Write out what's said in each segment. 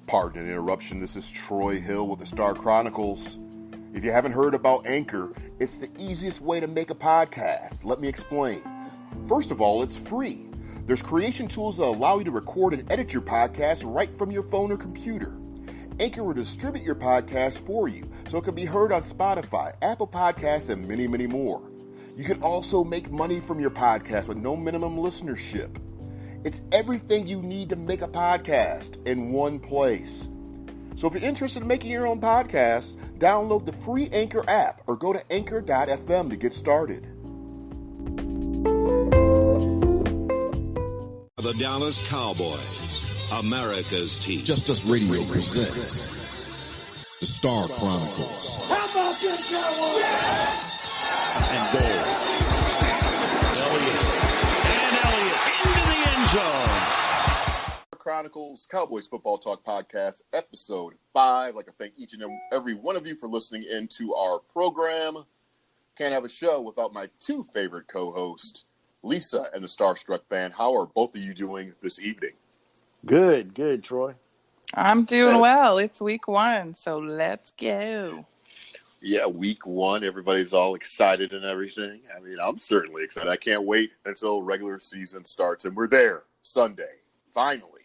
Pardon an interruption, this is Troy Hill with the Star Chronicles. If you haven't heard about Anchor, it's the easiest way to make a podcast. Let me explain. First of all, it's free. There's creation tools that allow you to record and edit your podcast right from your phone or computer. Anchor will distribute your podcast for you, so it can be heard on Spotify, Apple Podcasts, and many, many more. You can also make money from your podcast with no minimum listenership. It's everything you need to make a podcast in one place. So if you're interested in making your own podcast, download the free Anchor app or go to anchor.fm to get started. The Dallas Cowboys, America's team. Just Us Radio presents the Star Chronicles. How about this, Cowboys? Yeah! And goal. Elliott into the end zone. Chronicles Cowboys Football Talk Podcast, episode 5. I'd like to thank each and every one of you for listening into our program. Can't have a show without my two favorite co-hosts, Lisa and the Starstruck Fan. How are both of you doing this evening? Good, Troy. I'm doing well. It's week 1, so let's go. Yeah, week 1. Everybody's all excited and everything. I mean, I'm certainly excited. I can't wait until regular season starts, and we're there Sunday, finally.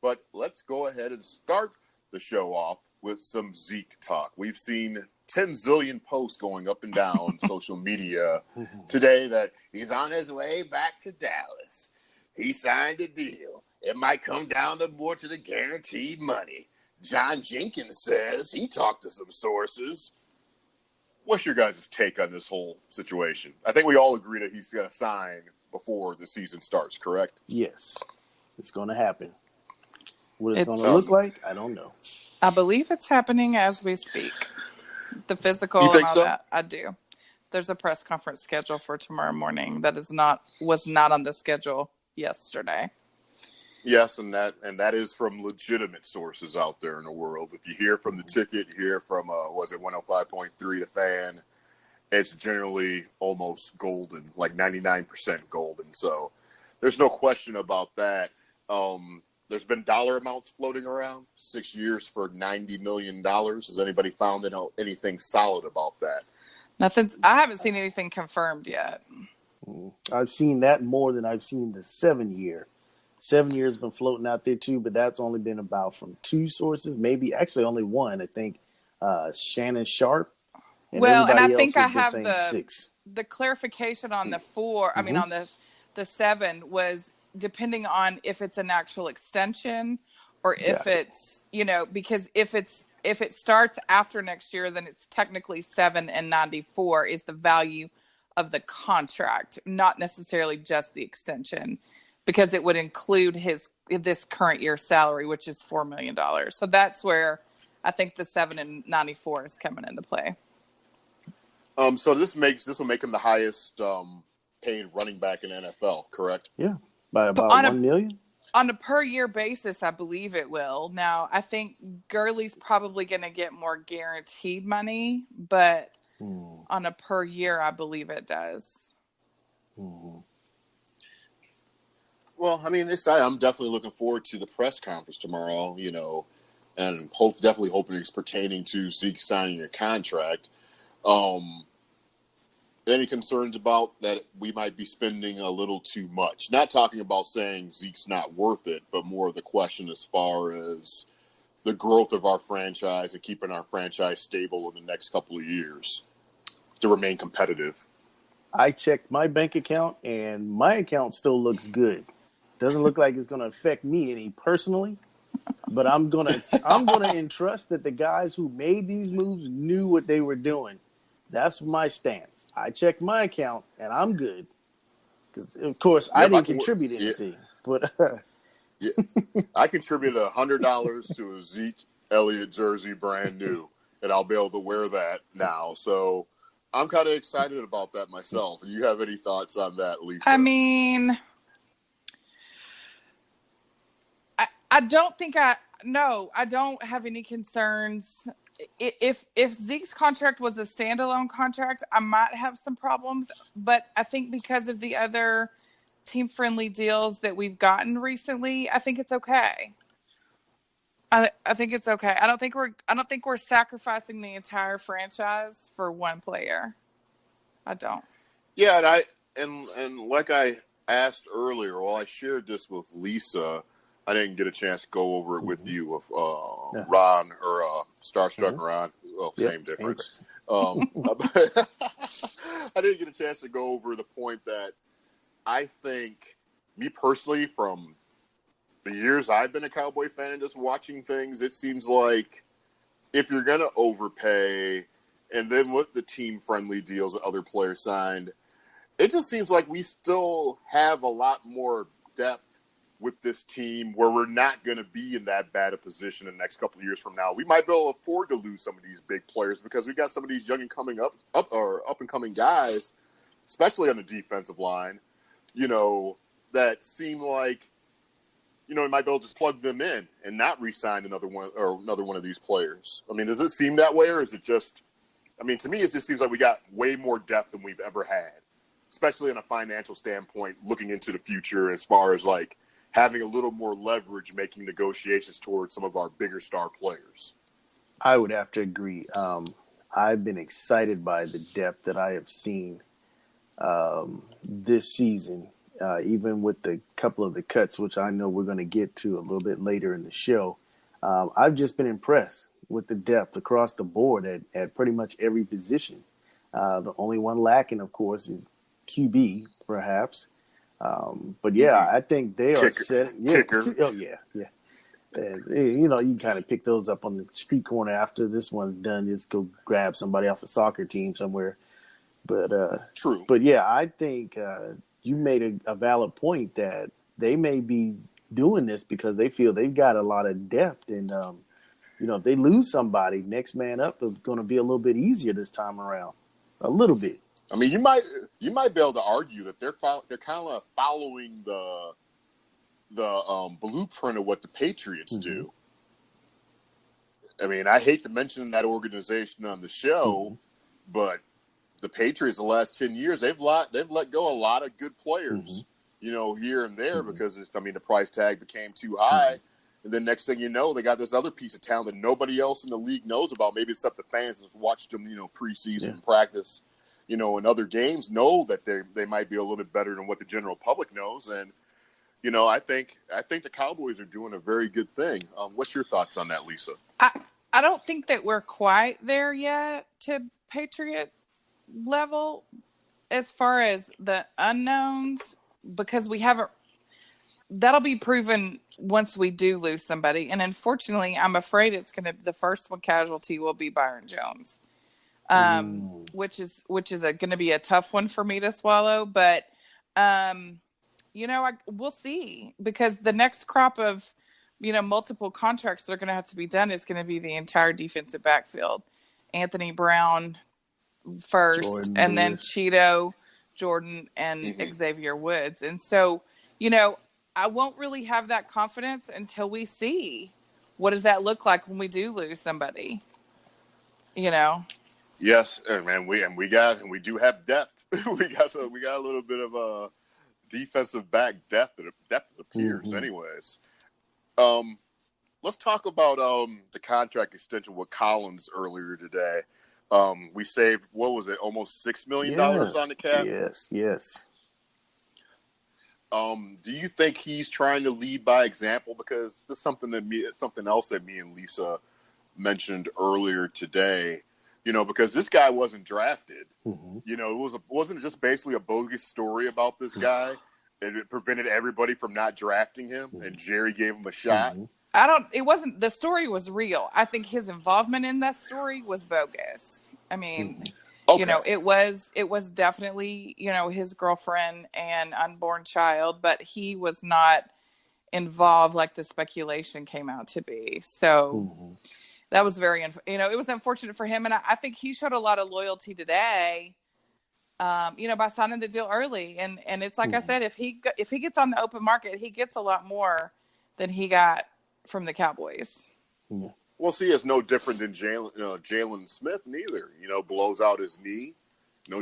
But let's go ahead and start the show off with some Zeke talk. We've seen 10 zillion posts going up and down social media today that he's on his way back to Dallas. He signed a deal. It might come down to more to the guaranteed money. John Jenkins says he talked to some sources. What's your guys' take on this whole situation? I think we all agree that he's going to sign before the season starts, correct? Yes, it's going to happen. What it's going to look like, I don't know. I believe it's happening as we speak. The physical you think and all so? that, I do. There's a press conference scheduled for tomorrow morning that was not on the schedule yesterday. Yes, and that is from legitimate sources out there in the world. If you hear from the ticket, you hear from, was it 105.3 The Fan, it's generally almost golden, like 99% golden. So there's no question about that. There's been dollar amounts floating around, 6 years for $90 million. Has anybody found anything solid about that? Nothing. I haven't seen anything confirmed yet. I've seen that more than I've seen the 7-year. 7 years been floating out there too, but that's only been about from 2 sources, maybe actually only one. I think Shannon Sharp. And I think I have 6. The clarification on the 4. I mean, on the 7 was depending on if it's an actual extension or if it's, because if it starts after next year, then it's technically 7 and 94 is the value of the contract, not necessarily just the extension, because it would include this current year's salary, which is $4 million. So that's where I think the 7 and 94 is coming into play. So this will make him the highest paid running back in NFL, correct? Yeah, by about $1 million. On a per year basis, I believe it will. Now, I think Gurley's probably going to get more guaranteed money, but on a per year, I believe it does. Mm-hmm. Well, I mean, I'm definitely looking forward to the press conference tomorrow, and definitely hoping it's pertaining to Zeke signing a contract. Any concerns about that we might be spending a little too much? Not talking about saying Zeke's not worth it, but more of the question as far as the growth of our franchise and keeping our franchise stable in the next couple of years to remain competitive. I checked my bank account, and my account still looks good. Doesn't look like it's going to affect me any personally, but I'm gonna entrust that the guys who made these moves knew what they were doing. That's my stance. I checked my account, and I'm good. Because, of course, I didn't contribute anything. But I contributed $100 to a Zeke Elliott jersey, brand new, and I'll be able to wear that now. So I'm kind of excited about that myself. And you have any thoughts on that, Lisa? I mean, I don't think I don't have any concerns. If Zeke's contract was a standalone contract, I might have some problems. But I think because of the other team-friendly deals that we've gotten recently, I think it's okay. I think it's okay. I don't think we're sacrificing the entire franchise for one player. I don't. Yeah, and like I asked earlier, well, I shared this with Lisa. I didn't get a chance to go over it with you, with Ron or Starstruck Ron. Well, Yep, same difference. I didn't get a chance to go over the point that I think, me personally, from the years I've been a Cowboy fan and just watching things, it seems like if you're going to overpay and then with the team-friendly deals that other players signed, it just seems like we still have a lot more depth with this team where we're not going to be in that bad a position in the next couple of years from now. We might be able to afford to lose some of these big players because we got some of these young and coming up and coming guys, especially on the defensive line, that seem like, we might be able to just plug them in and not re-sign another one of these players. I mean, does it seem that way, or is it just? I mean, to me, it just seems like we got way more depth than we've ever had, especially on a financial standpoint, looking into the future as far as like having a little more leverage, making negotiations towards some of our bigger star players. I would have to agree. I've been excited by the depth that I have seen this season, even with the couple of the cuts, which I know we're going to get to a little bit later in the show. I've just been impressed with the depth across the board at pretty much every position. The only one lacking, of course, is QB, perhaps. But yeah, I think they are set. Yeah. Kicker. Oh yeah. And, you can kind of pick those up on the street corner after this one's done. Just go grab somebody off a soccer team somewhere. But true. But yeah, I think you made a valid point that they may be doing this because they feel they've got a lot of depth, and if they lose somebody, next man up is going to be a little bit easier this time around, a little bit. I mean, you might be able to argue that they're kind of following the blueprint of what the Patriots do. I mean, I hate to mention that organization on the show, but the Patriots the last 10 years they've let go a lot of good players, here and there because the price tag became too high, and then next thing you know, they got this other piece of talent that nobody else in the league knows about. Maybe except the fans that watched them, preseason practice. In other games, know that they might be a little bit better than what the general public knows. And, I think the Cowboys are doing a very good thing. What's your thoughts on that, Lisa? I don't think that we're quite there yet to Patriot level as far as the unknowns, because we haven't. That'll be proven once we do lose somebody. And unfortunately, I'm afraid the first one casualty will be Byron Jones. Which is going to be a tough one for me to swallow, but we'll see, because the next crop of multiple contracts that are going to have to be done is going to be the entire defensive backfield. Anthony Brown first, Jordan and then Lewis. Cheeto, Jordan, and Xavier Woods, and so I won't really have that confidence until we see what does that look like when we do lose somebody. Yes, and we do have depth. we got a little bit of a defensive back depth that appears. Anyways, let's talk about the contract extension with Collins earlier today. We saved, what was it, almost $6 million on the cap? Yes. Do you think he's trying to lead by example? Because this is something else that me and Lisa mentioned earlier today. Because this guy wasn't drafted. It wasn't just basically a bogus story about this guy. It prevented everybody from not drafting him, and Jerry gave him a shot. The story was real. I think his involvement in that story was bogus. I mean, it was definitely, his girlfriend and unborn child, but he was not involved like the speculation came out to be. So that was very, it was unfortunate for him. And I think he showed a lot of loyalty today, by signing the deal early. And it's like I said, if he gets on the open market, he gets a lot more than he got from the Cowboys. Well, see, it's no different than Jalen Smith neither. Blows out his knee.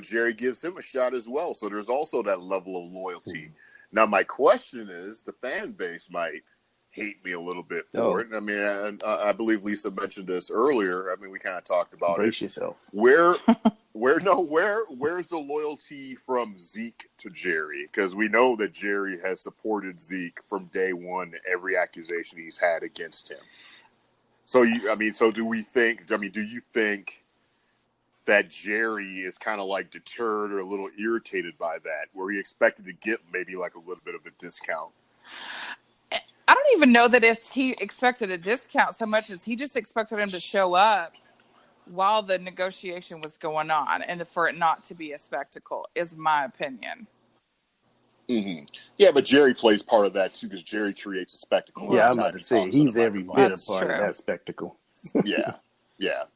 Jerry gives him a shot as well. So there's also that level of loyalty. Now, my question is, the fan base might hate me a little bit for it. I mean, I believe Lisa mentioned this earlier. I mean, we kind of talked about Brace it. yourself. Where's the loyalty from Zeke to Jerry? Because we know that Jerry has supported Zeke from day one, every accusation he's had against him. So do you think that Jerry is kind of like deterred or a little irritated by that, where he expected to get maybe like a little bit of a discount? I don't even know that if he expected a discount so much as he just expected him to show up while the negotiation was going on and for it not to be a spectacle, is my opinion. Mm-hmm. Yeah, but Jerry plays part of that too, because Jerry creates a spectacle. Yeah, I'm about to say he's every bit a part of that spectacle. Yeah.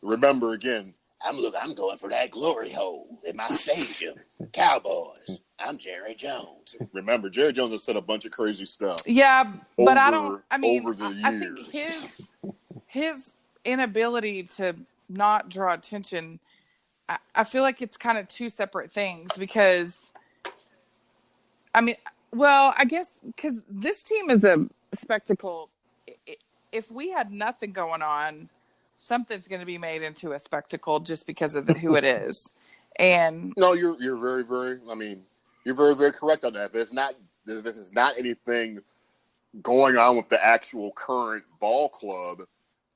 Remember again, I'm going for that glory hole in my stadium. Cowboys. I'm Jerry Jones. Remember, Jerry Jones has said a bunch of crazy stuff. Yeah, but over the years. I think his inability to not draw attention, I feel like it's kind of two separate things, because I guess because this team is a spectacle. If we had nothing going on, something's going to be made into a spectacle just because of who it is. And no, you're very, very. You're very, very correct on that. If it's not anything going on with the actual current ball club,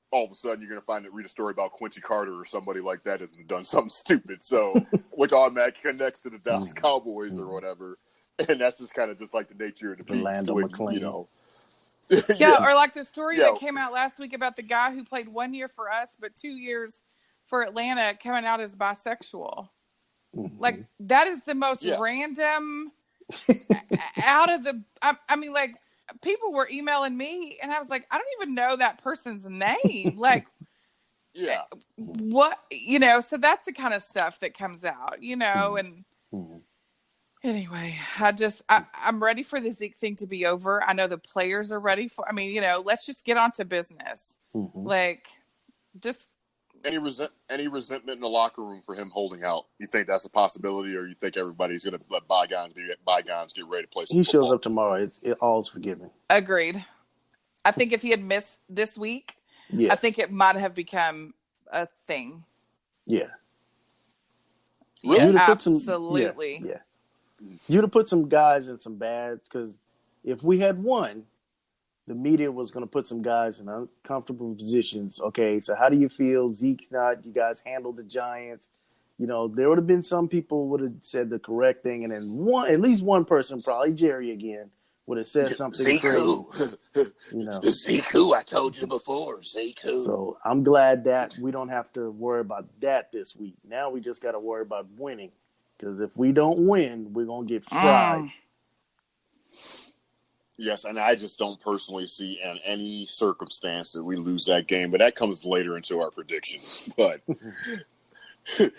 all of a sudden you're going to read a story about Quincy Carter or somebody like that has done something stupid. So, which automatically connects to the Dallas Cowboys or whatever. And that's just kind of just like the nature of the beast. McLean. Yeah, or like the story that came out last week about the guy who played 1 year for us, but 2 years for Atlanta, coming out as bisexual. Mm-hmm. Like, that is the most random out of the, like, people were emailing me and I was like, I don't even know that person's name. Like, what, so that's the kind of stuff that comes out, and anyway, I'm ready for the Zeke thing to be over. I know the players are ready for, let's just get on to business. Mm-hmm. Like, just. Any resentment in the locker room for him holding out? You think that's a possibility, or you think everybody's going to let bygones be bygones, get ready to play some He football? shows up tomorrow. All's forgiven. Agreed. I think if he had missed this week, I think it might have become a thing. Yeah. Really? Yeah, absolutely. Yeah. You'd have put some guys in some bads, because if we had won, the media was going to put some guys in uncomfortable positions. Okay, so how do you feel? Zeke's not. You guys handled the Giants. There would have been some people would have said the correct thing, and then at least one person, probably Jerry again, would have said something. Zeke who? Zeke who? I told you before. Zeke who? So I'm glad that we don't have to worry about that this week. Now we just got to worry about winning, because if we don't win, we're going to get fried. Yes, and I just don't personally see in any circumstance that we lose that game, but that comes later into our predictions. But you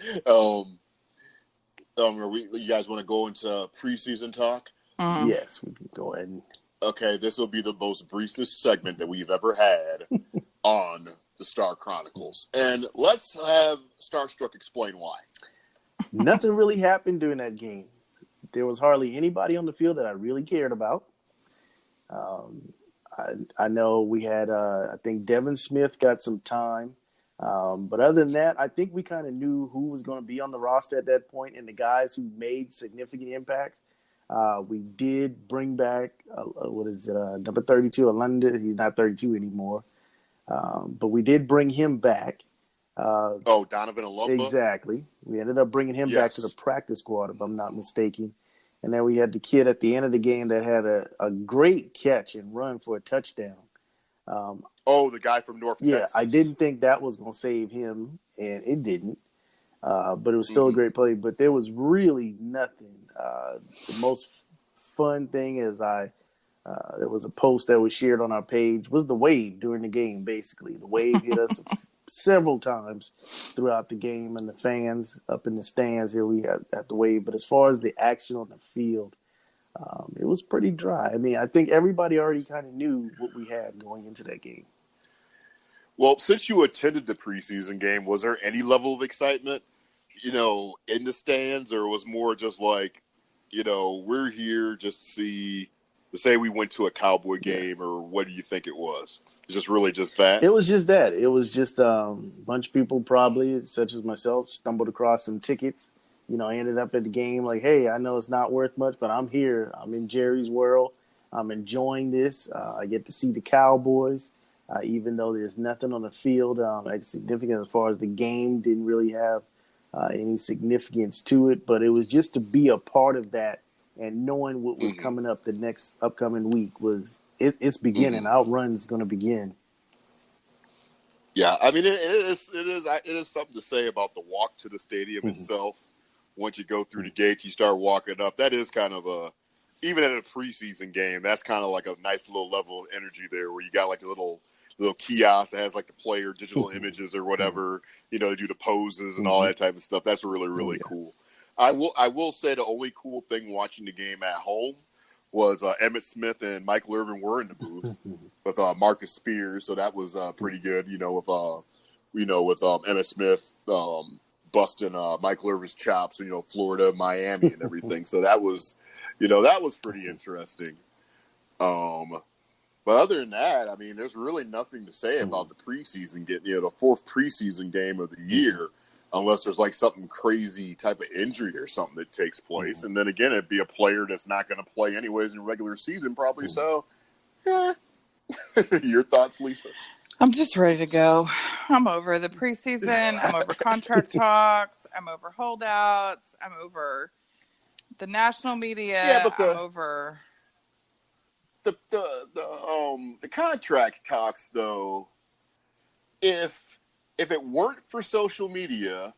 guys want to go into preseason talk? Yes, we can go ahead. Okay, this will be the most briefest segment that we've ever had on the Star Chronicles. And let's have Starstruck explain why. Nothing really happened during that game. There was hardly anybody on the field that I really cared about. I know we had, I think Devin Smith got some time. But other than that, I think we kind of knew who was going to be on the roster at that point and the guys who made significant impacts. We did bring back, number 32, London. He's not 32 anymore. But we did bring him back. Donovan Alumba? Exactly. We ended up bringing him back to the practice squad, if I'm not mistaken. And then we had the kid at the end of the game that had a great catch and run for a touchdown. The guy from North Texas. Yeah, I didn't think that was going to save him, and it didn't. But it was still a great play. But there was really nothing. The most fun thing is there was a post that was shared on our page, was the wave during the game, basically. The wave hit us several times throughout the game, and the fans up in the stands here, we had at the wave. But as far as the action on the field, it was pretty dry. I think everybody already kind of knew what we had going into that game. Well, since you attended the preseason game, was there any level of excitement, in the stands, or was more just like, we're here just to see, say we went to a Cowboy game, or what do you think it was? It's just really just that? It was just that. It was just a bunch of people probably, such as myself, stumbled across some tickets. I ended up at the game like, hey, I know it's not worth much, but I'm here. I'm in Jerry's world. I'm enjoying this. I get to see the Cowboys, even though there's nothing on the field significant as far as the game didn't really have any significance to it. But it was just to be a part of that and knowing what was coming up the next upcoming week it's beginning. Our run's going to begin. Yeah, I mean, it is something to say about the walk to the stadium itself. Once you go through the gates, you start walking up. That is kind of even at a preseason game, that's kind of like a nice little level of energy there, where you got like a little kiosk that has like the player digital images or whatever. They do the poses and all that type of stuff. That's really, really cool. I will say the only cool thing watching the game at home was Emmitt Smith and Michael Irvin were in the booth with Marcus Spears, so that was pretty good. With Emmitt Smith busting Michael Irvin's chops, Florida, Miami, and everything. So that was pretty interesting. But other than that, I mean, there's really nothing to say about the preseason the fourth preseason game of the year, unless there's like something crazy type of injury or something that takes place. And then again, it'd be a player that's not going to play anyways in regular season probably. So, yeah. Your thoughts, Lisa? I'm just ready to go. I'm over the preseason. I'm over contract talks. I'm over holdouts. I'm over the national media. Yeah, but I'm over the contract talks, though. If it weren't for social media,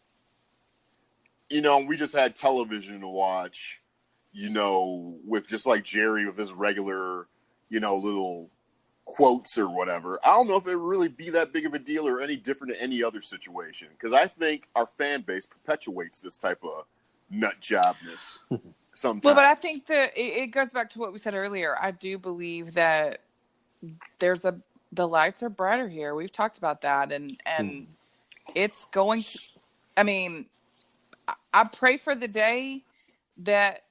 we just had television to watch, with just like Jerry with his regular, little quotes or whatever. I don't know if it would really be that big of a deal or any different in any other situation, because I think our fan base perpetuates this type of nut jobness sometimes. Well, but I think that it goes back to what we said earlier. I do believe that the lights are brighter here. We've talked about that, and it's going to. I mean, I pray for the day that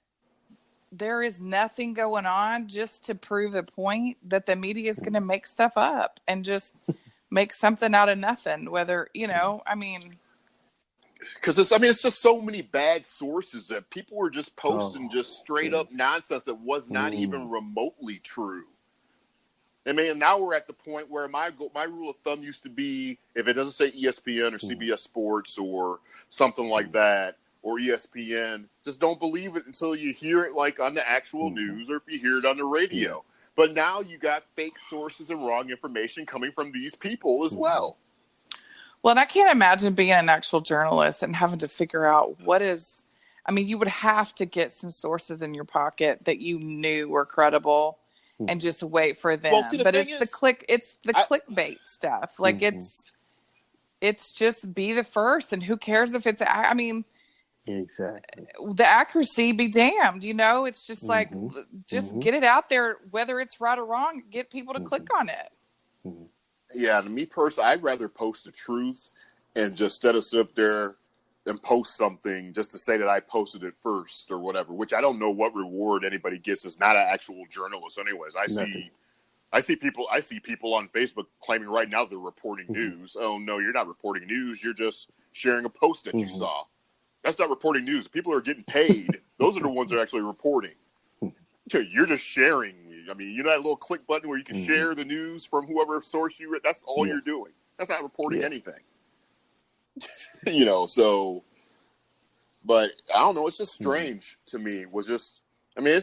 there is nothing going on, just to prove the point that the media is going to make stuff up and just make something out of nothing. Whether, I mean, because it's just so many bad sources that people were just posting just straight up nonsense that was not even remotely true. I mean, now we're at the point where my rule of thumb used to be, if it doesn't say ESPN or CBS Sports or something like that, or ESPN, just don't believe it until you hear it like on the actual news or if you hear it on the radio. But now you got fake sources and wrong information coming from these people as well. Well, and I can't imagine being an actual journalist and having to figure out you would have to get some sources in your pocket that you knew were credible and just wait for them. Well, see, but it's the clickbait stuff. Like it's just be the first, and who cares if it's, exactly. The accuracy be damned, it's just like, just get it out there, whether it's right or wrong, get people to click on it. Yeah, to me personally, I'd rather post the truth and just instead of sit up there and post something just to say that I posted it first or whatever, which I don't know what reward anybody gets as not an actual journalist anyways. I see people on Facebook claiming right now they're reporting news. Oh no, you're not reporting news, you're just sharing a post that you saw. That's not reporting news. People are getting paid. Those are the ones that are actually reporting. You're just sharing. I mean, that little click button where you can share the news from whoever source you read. That's all you're doing. That's not reporting anything. So, but I don't know. It's just strange to me. This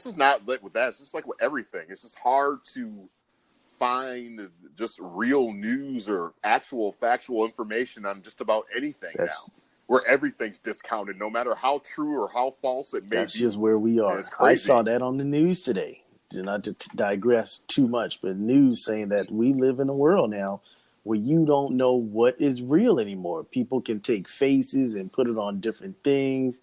is not like with that. It's just like with everything. It's just hard to find just real news or actual factual information on just about anything now, where everything's discounted, no matter how true or how false it may be. That's just where we are. I saw that on the news today. Not to digress too much, but news saying that we live in a world now where you don't know what is real anymore. People can take faces and put it on different things.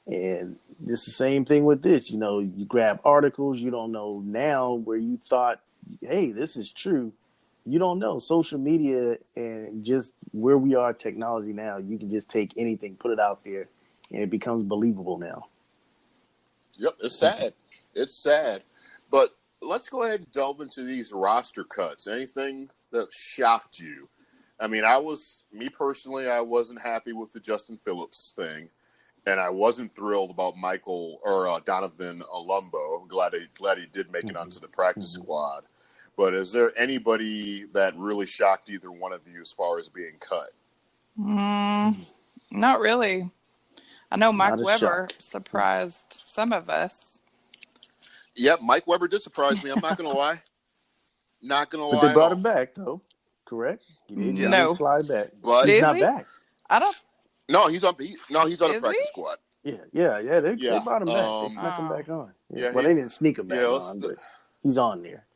And it's the same thing with this. You grab articles, you don't know now where you thought, hey, this is true. You don't know. Social media and just where we are technology now, you can just take anything, put it out there, and it becomes believable now. Yep, it's sad. It's sad. But let's go ahead and delve into these roster cuts. Anything that shocked you? I mean, I wasn't happy with the Justin Phillips thing, and I wasn't thrilled about Michael or Donovan Olumbo. I'm glad he did make it onto the practice squad. But is there anybody that really shocked either one of you as far as being cut? Not really. I know Mike Weber surprised some of us. Yep, Mike Weber did surprise me. I'm not going to lie. But they brought him back, though. Correct? He didn't slide back. But he's not back. I don't. No, he's on the practice squad. Yeah. They brought him back. They snuck him back on. Yeah. Well, they didn't sneak him back on, but he's on there.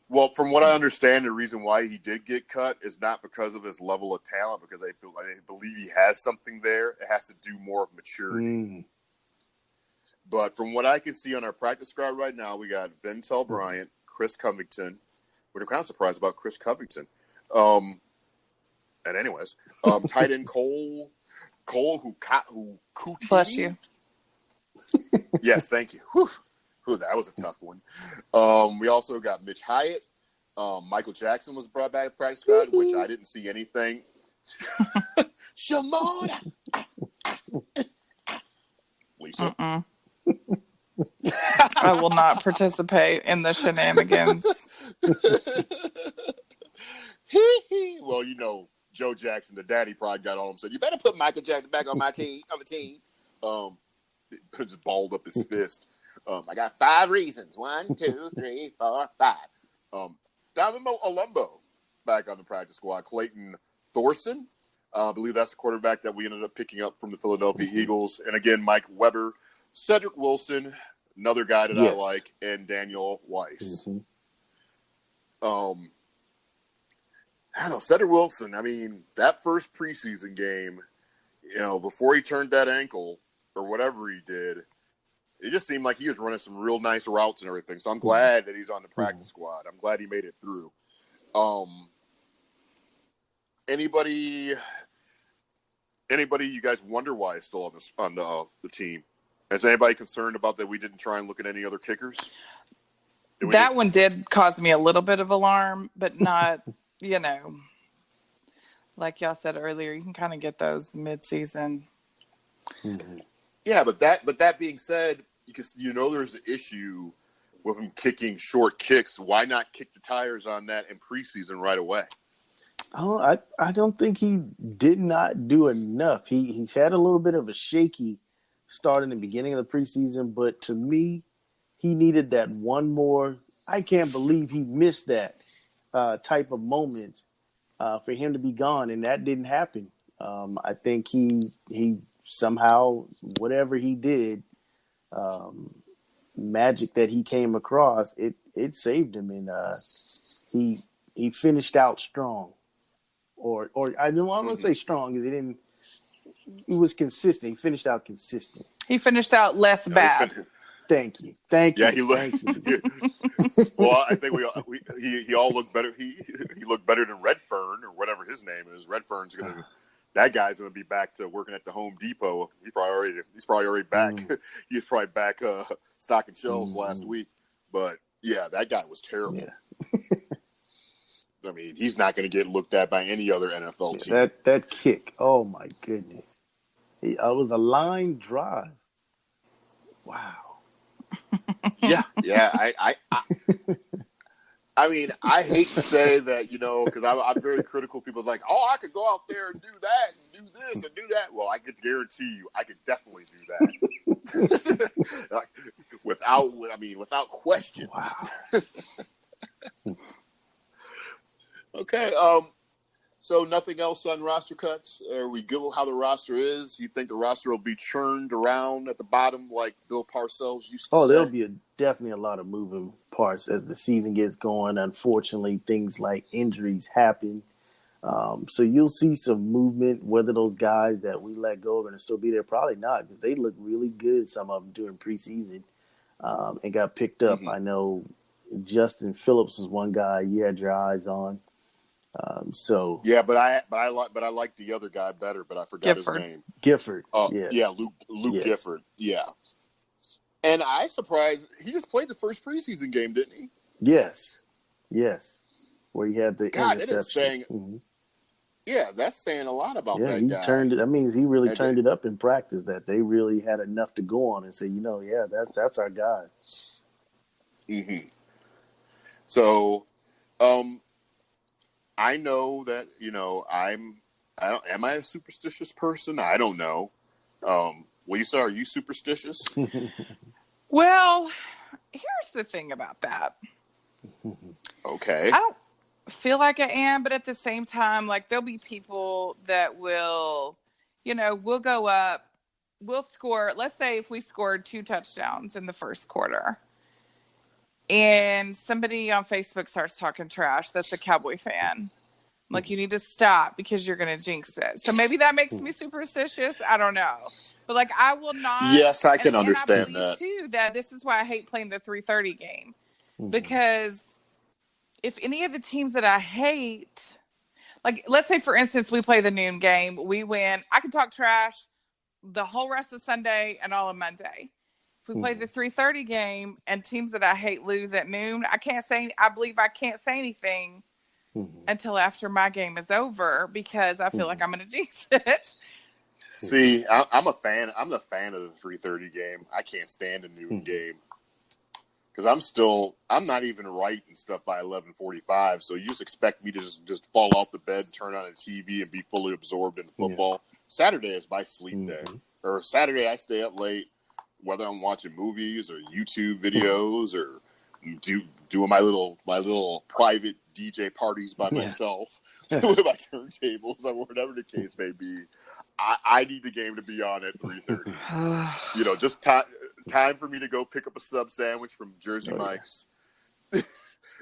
Well, from what I understand, the reason why he did get cut is not because of his level of talent, because I believe he has something there. It has to do more of maturity. But from what I can see on our practice squad right now, we got Ventel Bryant, Chris Covington. We're kind of surprised about Chris Covington. And anyways, tight end Cole who Bless you. Yes, thank you. Whew, that was a tough one. We also got Mitch Hyatt. Michael Jackson was brought back to practice squad, which I didn't see anything. Shimona. Lisa. I will not participate in the shenanigans. Well, Joe Jackson, the daddy, probably got on him and said, "You better put Michael Jackson back on the team." Just balled up his fist. I got 5 reasons. 1, 2, 3, 4, 5. Donovan Olumbo back on the practice squad. Clayton Thorson, I believe that's the quarterback that we ended up picking up from the Philadelphia Eagles. And again, Mike Weber, Cedric Wilson, another guy that I like, and Daniel Weiss. I don't know, Cedric Wilson, I mean, that first preseason game, before he turned that ankle or whatever he did, it just seemed like he was running some real nice routes and everything. So I'm glad that he's on the practice squad. I'm glad he made it through. Anybody you guys wonder why is still on the team? Is anybody concerned about that we didn't try and look at any other kickers? That one did cause me a little bit of alarm, but not, like y'all said earlier, you can kind of get those mid-season. Yeah, but that being said, because there's an issue with him kicking short kicks. Why not kick the tires on that in preseason right away? Oh, I don't think he did not do enough. He's had a little bit of a shaky start in the beginning of the preseason, but to me, he needed that one more. I can't believe he missed that type of moment for him to be gone, and that didn't happen. I think he somehow, whatever he did, magic that he came across, it saved him, and he finished out strong. Or I don't want to say strong because he was consistent. He finished out consistent. He finished out less bad. Thank you. Yeah, he looked. Well, I think he all looked better. He looked better than Redfern or whatever his name is. Redfern's gonna. That guy's gonna be back to working at the Home Depot. He's probably already back. He was probably back stocking shelves last week. But yeah, that guy was terrible. Yeah. I mean, he's not going to get looked at by any other NFL team. That kick, oh my goodness! It was a line drive. Wow. Yeah. I mean, I hate to say that, because I'm very critical. People's like, oh, I could go out there and do that and do this and do that. Well, I could guarantee you, I could definitely do that without question. Wow. Okay. So nothing else on roster cuts? Are we good with how the roster is? You think the roster will be churned around at the bottom like Bill Parcells used to say? There'll be definitely a lot of moving parts as the season gets going. Unfortunately, things like injuries happen. So you'll see some movement. Whether those guys that we let go are going to still be there, probably not, because they look really good, some of them during preseason, and got picked up. I know Justin Phillips was one guy you had your eyes on. Yeah, but I like the other guy better, but I forgot his name. Gifford. Yeah, Luke Gifford. Yeah. And I surprised he just played the first preseason game, didn't he? Yes. Where he had the God, interception. that is saying, Mm-hmm. yeah, that's saying a lot about that guy. Turned it. That means he really turned it up in practice. That they really had enough to go on and say, that's our guy. Mm-hmm. So, I know that am I a superstitious person? I don't know. Lisa, are you superstitious? Well, here's the thing about that. Okay. I don't feel like I am, but at the same time, like there'll be people that will, we'll go up, we'll score. Let's say if we scored 2 touchdowns in the first quarter and somebody on Facebook starts talking trash, that's a Cowboy fan. I'm like, you need to stop because you're going to jinx it. So maybe that makes me superstitious. I don't know. But like, I will not. Yes, I can understand and I believe too, that this is why I hate playing the 3:30 game. Because if any of the teams that I hate, like let's say for instance, we play the noon game, we win. I can talk trash the whole rest of Sunday and all of Monday. If we play the 3:30 game and teams that I hate lose at noon, I believe I can't say anything until after my game is over because I feel like I'm going to jinx it. See, I'm a fan. I'm the fan of the 3:30 game. I can't stand a noon game because I'm not even writing stuff by 11:45. So you just expect me to just fall off the bed, turn on a TV, and be fully absorbed in football. Yeah. Saturday is my sleep day, or Saturday I stay up late, whether I'm watching movies or YouTube videos or doing my little private DJ parties by myself with my turntables or whatever the case may be. I need the game to be on at 3:30. Just time for me to go pick up a sub sandwich from Jersey Mike's.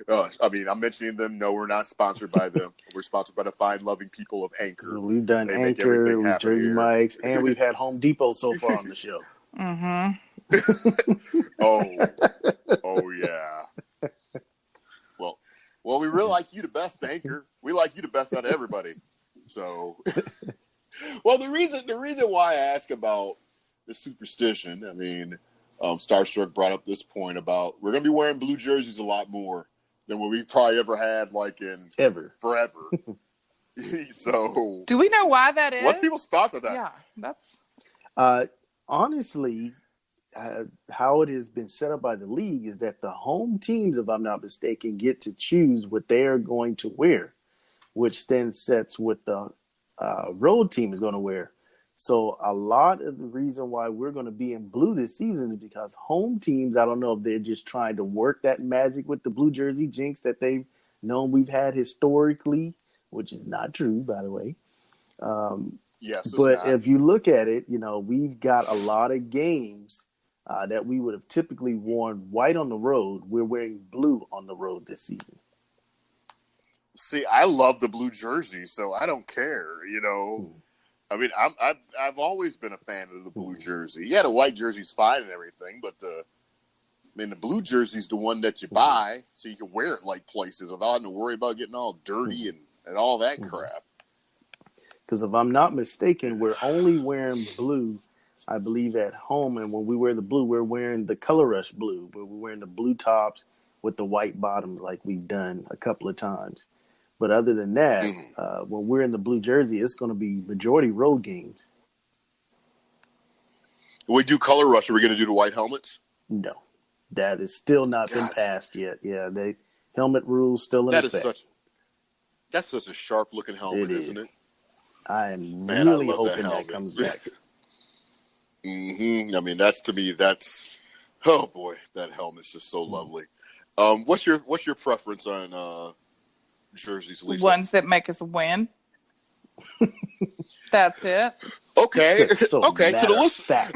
I'm mentioning them. No, we're not sponsored by them. We're sponsored by the fine, loving people of Anchor. We've done Anchor, we've Jersey Mike's, and we've had Home Depot so far on the show. Oh yeah. Well, we really like you the best, Anchor. We like you the best out of everybody. So, well, the reason why I ask about the superstition, Starstruck brought up this point about we're going to be wearing blue jerseys a lot more than what we probably ever had, like in forever. So, do we know why that is? What's people's thoughts on that? Yeah, that's honestly. How it has been set up by the league is that the home teams, if I'm not mistaken, get to choose what they are going to wear, which then sets what the road team is going to wear. So a lot of the reason why we're going to be in blue this season is because home teams, I don't know if they're just trying to work that magic with the blue jersey jinx that they've known we've had historically, which is not true, by the way. Yes, but if you look at it, we've got a lot of games that we would have typically worn white on the road. We're wearing blue on the road this season. See, I love the blue jersey, so I don't care. I've always been a fan of the blue jersey. Yeah, the white jersey's fine and everything, but the blue jersey's the one that you buy so you can wear it like places without having to worry about getting all dirty and all that crap. Because if I'm not mistaken, we're only wearing blue, I believe, at home. And when we wear the blue, we're wearing the Color Rush blue, where we're wearing the blue tops with the white bottoms like we've done a couple of times. But other than that, when we're in the blue jersey, it's going to be majority road games. When we do Color Rush, are we going to do the white helmets? No. That has still not been passed yet. Yeah, helmet rules still in effect. That's such a sharp-looking helmet, isn't it? I am really hoping that comes back. Oh boy, that helmet's just so lovely. What's your preference on jerseys, Lisa? Ones that make us win. That's it. Okay. Okay. To the list. I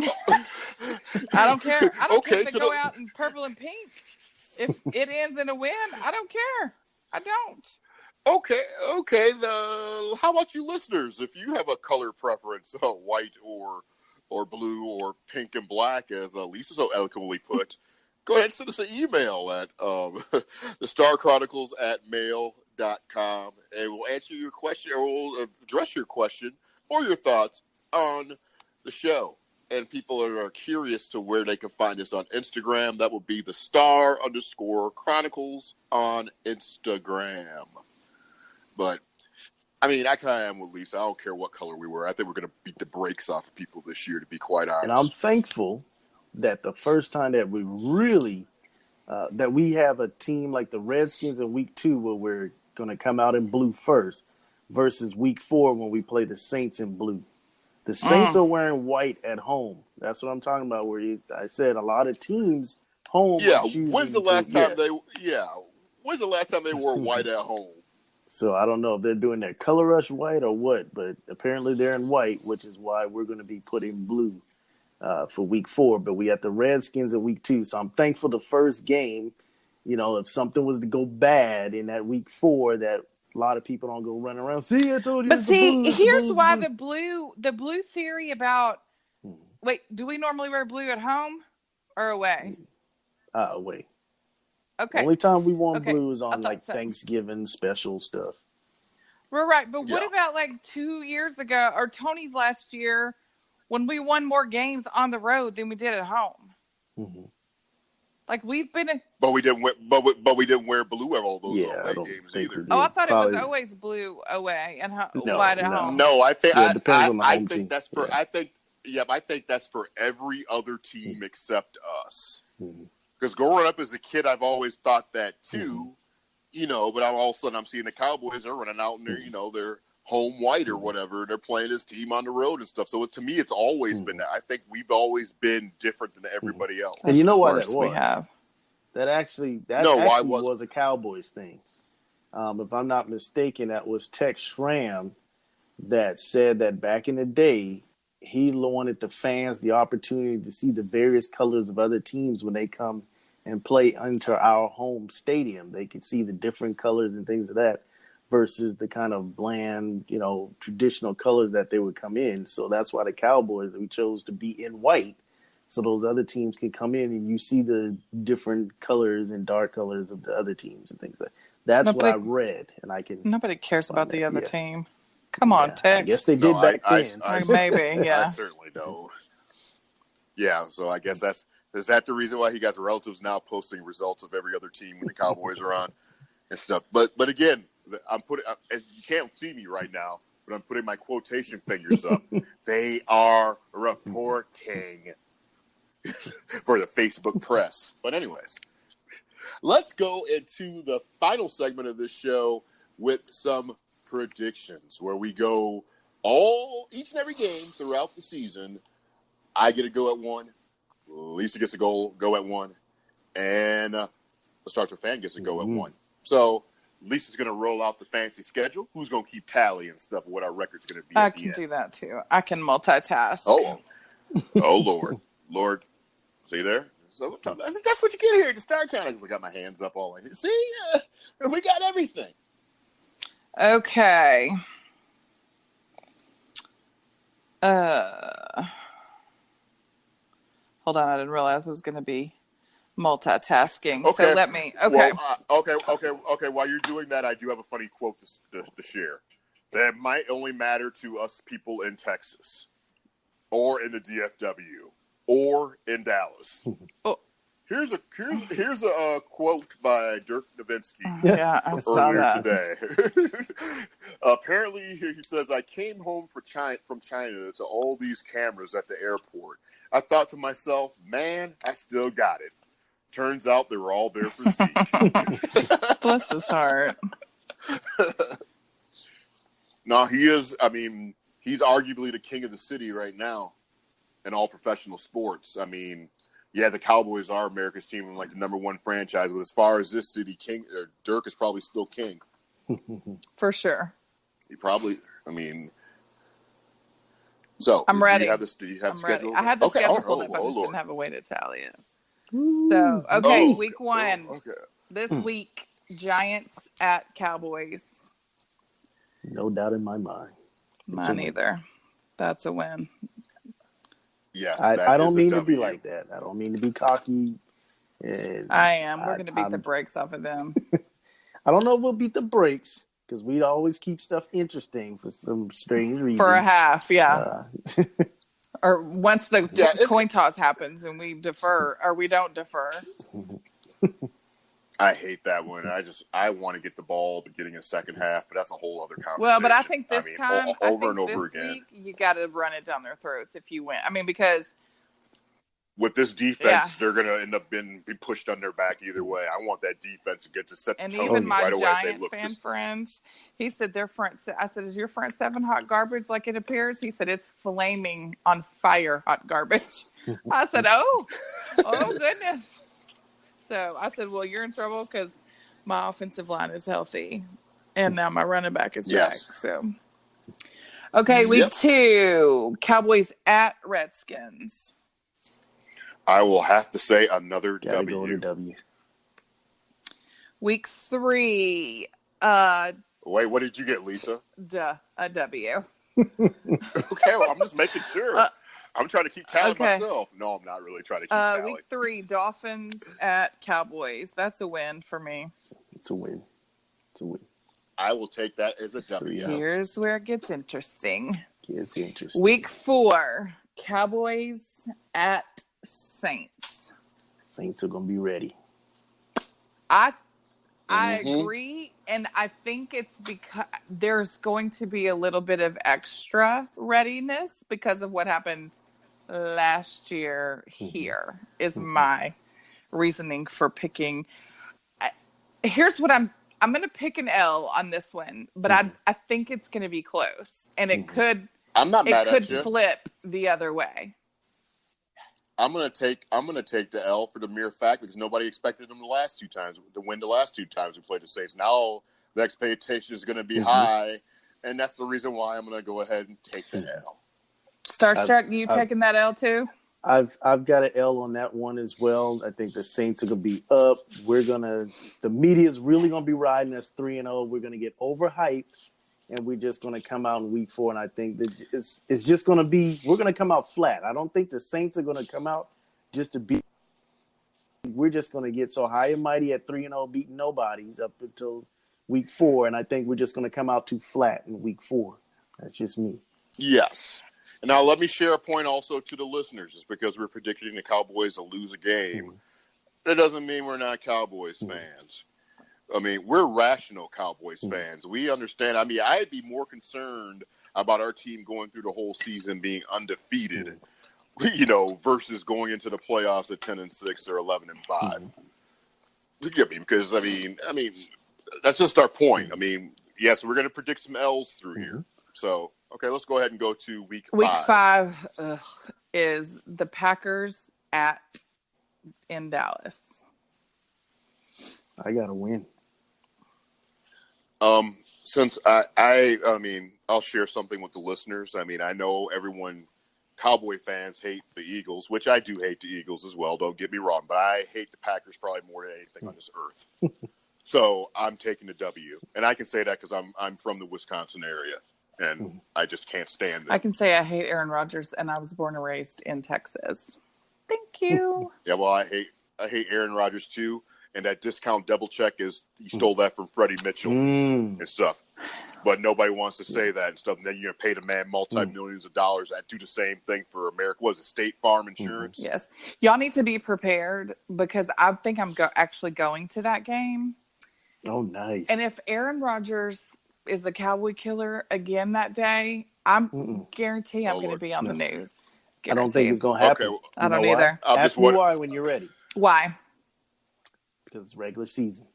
don't care. I don't care if they go out in purple and pink. If it ends in a win, I don't care. I don't. Okay. How about you listeners? If you have a color preference, white or blue or pink and black, as Lisa so eloquently put, go ahead and send us an email at thestarchronicles@mail.com, and we'll answer your question, or we'll address your question or your thoughts on the show. and people are curious to where they can find us on Instagram, that will be the _Chronicles on Instagram. But I mean, I kind of am with Lisa. I don't care what color we wear. I think we're going to beat the brakes off of people this year, to be quite honest. And I'm thankful that the first time that we really that we have a team like the Redskins in week 2 where we're going to come out in blue first versus week 4 when we play the Saints in blue. The Saints are wearing white at home. That's what I'm talking about. I said a lot of teams home. Yeah. Are choosing When's the last time yes. When's the last time they wore white at home? So I don't know if they're doing their color rush white or what, but apparently they're in white, which is why we're going to be putting blue for week 4. But we got the Redskins in week 2. So I'm thankful the first game, if something was to go bad in that week 4, that a lot of people don't go run around. See, I told you. But see, here's why blue. the blue theory about. Wait, do we normally wear blue at home or away? Away. Okay. The only time we want blue is on Thanksgiving special stuff. We're right, but what about like 2 years ago or Tony's last year when we won more games on the road than we did at home? Mm-hmm. Like we've been, but we didn't wear, we didn't wear blue at all those away games either. I thought it was always blue away and white at home. No, I think it depends on the home team. That's for I think that's for every other team except us. Because growing up as a kid, I've always thought that too, But all of a sudden, I'm seeing the Cowboys are running out and they're home white or whatever. They're playing this team on the road and stuff. So to me, it's always been that. I think we've always been different than everybody else. And you know why that was? We have. That actually was a Cowboys thing. If I'm not mistaken, that was Tex Schramm that said that back in the day, he wanted the fans the opportunity to see the various colors of other teams when they come and play into our home stadium. They could see the different colors and things of that versus the kind of bland, traditional colors that they would come in. So that's why the Cowboys, we chose to be in white so those other teams can come in and you see the different colors and dark colors of the other teams and things like that. That's what I read. And nobody cares about the other team. Come on, Tex. I guess they did back then. Maybe, yeah. I certainly don't. Yeah, so I guess is that the reason why he got relatives now posting results of every other team when the Cowboys are on and stuff. But again, you can't see me right now, but I'm putting my quotation fingers up. They are reporting for the Facebook press. But anyways, let's go into the final segment of this show with some predictions, where we go each and every game throughout the season. I get a go at one. Lisa gets a go at one. And the Starter fan gets a go at one. So Lisa's going to roll out the fancy schedule. Who's going to keep tally and stuff of what our record's going to be? I can do that too. I can multitask. Oh Lord. See there? So that's what you get here at the Star Chronicles. I got my hands up all like, see, we got everything. Okay. Hold on, I didn't realize it was going to be multitasking. Okay. So let me. Okay. Well, okay. While you're doing that, I do have a funny quote to share. That might only matter to us people in Texas, or in the DFW, or in Dallas. Oh. Here's a quote by Dirk Nowitzki. Yeah, I saw that today. Apparently, he says, "I came home from China to all these cameras at the airport. I thought to myself, man, I still got it. Turns out they were all there for Zeke." Bless his heart. No, he is. I mean, he's arguably the king of the city right now in all professional sports. I mean, yeah, the Cowboys are America's team and like the number one franchise, but as far as this city, Dirk is probably still king. For sure. He probably. I mean, so I'm ready. Do you have the schedule? I had the schedule pulled up. I just didn't have a way to tally it. So, okay, week one. This week, Giants at Cowboys. No doubt in my mind. Mine either. That's a win. Yes, I don't mean to be like that. I don't mean to be cocky. I am. We're going to beat the brakes off of them. I don't know if we'll beat the brakes because we always keep stuff interesting for some strange reason. For a half, yeah. Or once the Yeah, coin toss happens and we defer, or we don't defer. I hate that one. I want to get the ball beginning of second half, but that's a whole other conversation. Well, but I think this time, over and over this again. week, you got to run it down their throats if you win. I mean, because with this defense, they're going to end up being pushed on their back either way. I want that defense to get to set the tone even my right away. Giant fan friends, he said their front. I said, "Is your front seven hot garbage like it appears?" He said, "It's flaming on fire, hot garbage." I said, "Oh goodness." So I said, "Well, you're in trouble because my offensive line is healthy, and now my running back is back." So, okay, week 2, Cowboys at Redskins. I will have to say another Gotta W. go to W. Week 3. Wait, what did you get, Lisa? A W. Okay, well, I'm just making sure. I'm trying to keep tally myself. No, I'm not really trying to keep tally. Week 3, Dolphins at Cowboys. That's a win for me. It's a win. I will take that as a W. Here's where it gets interesting. It's interesting. Week 4, Cowboys at Saints. Saints are going to be ready. I agree, and I think it's because there's going to be a little bit of extra readiness because of what happened last year here, is my reasoning for picking. Here's what I'm going to pick an L on this one, but I think it's going to be close, and it could flip the other way. I'm gonna take the L for the mere fact because nobody expected them to win the last two times we played the Saints. Now the expectation is going to be high, and that's the reason why I'm going to go ahead and take the L. Starstruck, you taking that L too? I've got an L on that one as well. I think the Saints are going to be up. The media is really going to be riding us 3-0. We're going to get overhyped, and we're just going to come out in week 4. And I think that it's just going to be, we're going to come out flat. I don't think the Saints are going to come out just to beat. We're just going to get so high and mighty at 3-0, beating nobodies up until week 4. And I think we're just going to come out too flat in week 4. That's just me. Yes. And now let me share a point also to the listeners. Just because we're predicting the Cowboys to lose a game, that doesn't mean we're not Cowboys fans. I mean, we're rational Cowboys fans. We understand. I mean, I'd be more concerned about our team going through the whole season being undefeated, versus going into the playoffs at 10-6 or 11-5. You get me? Because I mean, that's just our point. I mean, yes, we're going to predict some L's through here. So, okay, let's go ahead and go to week 5. Week 5 is the Packers in Dallas. I got to win. Since I mean, I'll share something with the listeners. I mean, I know Cowboy fans hate the Eagles, which I do hate the Eagles as well. Don't get me wrong, but I hate the Packers probably more than anything on this earth. So I'm taking the W, and I can say that because I'm from the Wisconsin area, and I just can't stand it. I can say I hate Aaron Rodgers, and I was born and raised in Texas. Thank you. Yeah, well, I hate Aaron Rodgers too. And that discount double check he stole that from Freddie Mitchell and stuff. But nobody wants to say that and stuff. And then you're going to pay the man multi-millions of dollars to do the same thing for America. What is it, State Farm Insurance? Yes. Y'all need to be prepared because I think I'm actually going to that game. Oh, nice. And if Aaron Rodgers is the Cowboy killer again that day, I'm guarantee I'm going to be on the news. Guarantee. I don't think it's going to happen. Okay. I don't either. Ask me why when you're ready. Why? Because it's regular season.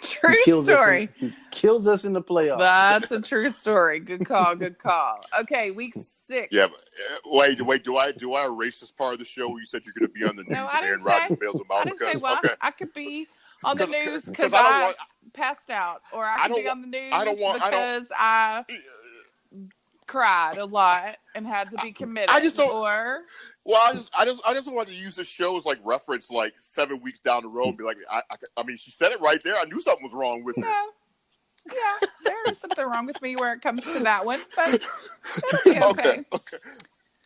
True story. He kills us in the playoffs. That's a true story. Good call. Good call. Okay, week 6. Yeah, but, wait. Do I erase this part of the show where you said you're going to be on the news and Aaron Rodgers bails him out? I didn't say, well, okay. I could be on the news because I passed out, or I could be on the news because I cried a lot and had to be committed. I just don't. Or well, I just wanted to use this show as like reference, like 7 weeks down the road, and be like, I mean, she said it right there. I knew something was wrong with her. Yeah, there is something wrong with me where it comes to that one, but it'll be okay.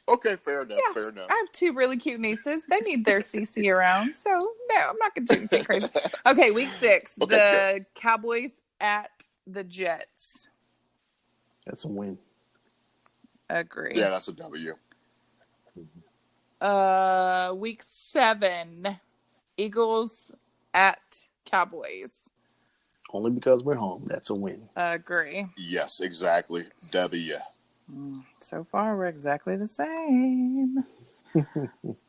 Okay, fair enough. Yeah, fair enough. I have 2 really cute nieces. They need their CC around, so no, I'm not going to do anything crazy. Okay, week 6, the Cowboys at the Jets. That's a win. Agree. Yeah, that's a W. Week 7, Eagles at Cowboys. Only because we're home. That's a win. Agree. Yes, exactly. W. So far, we're exactly the same.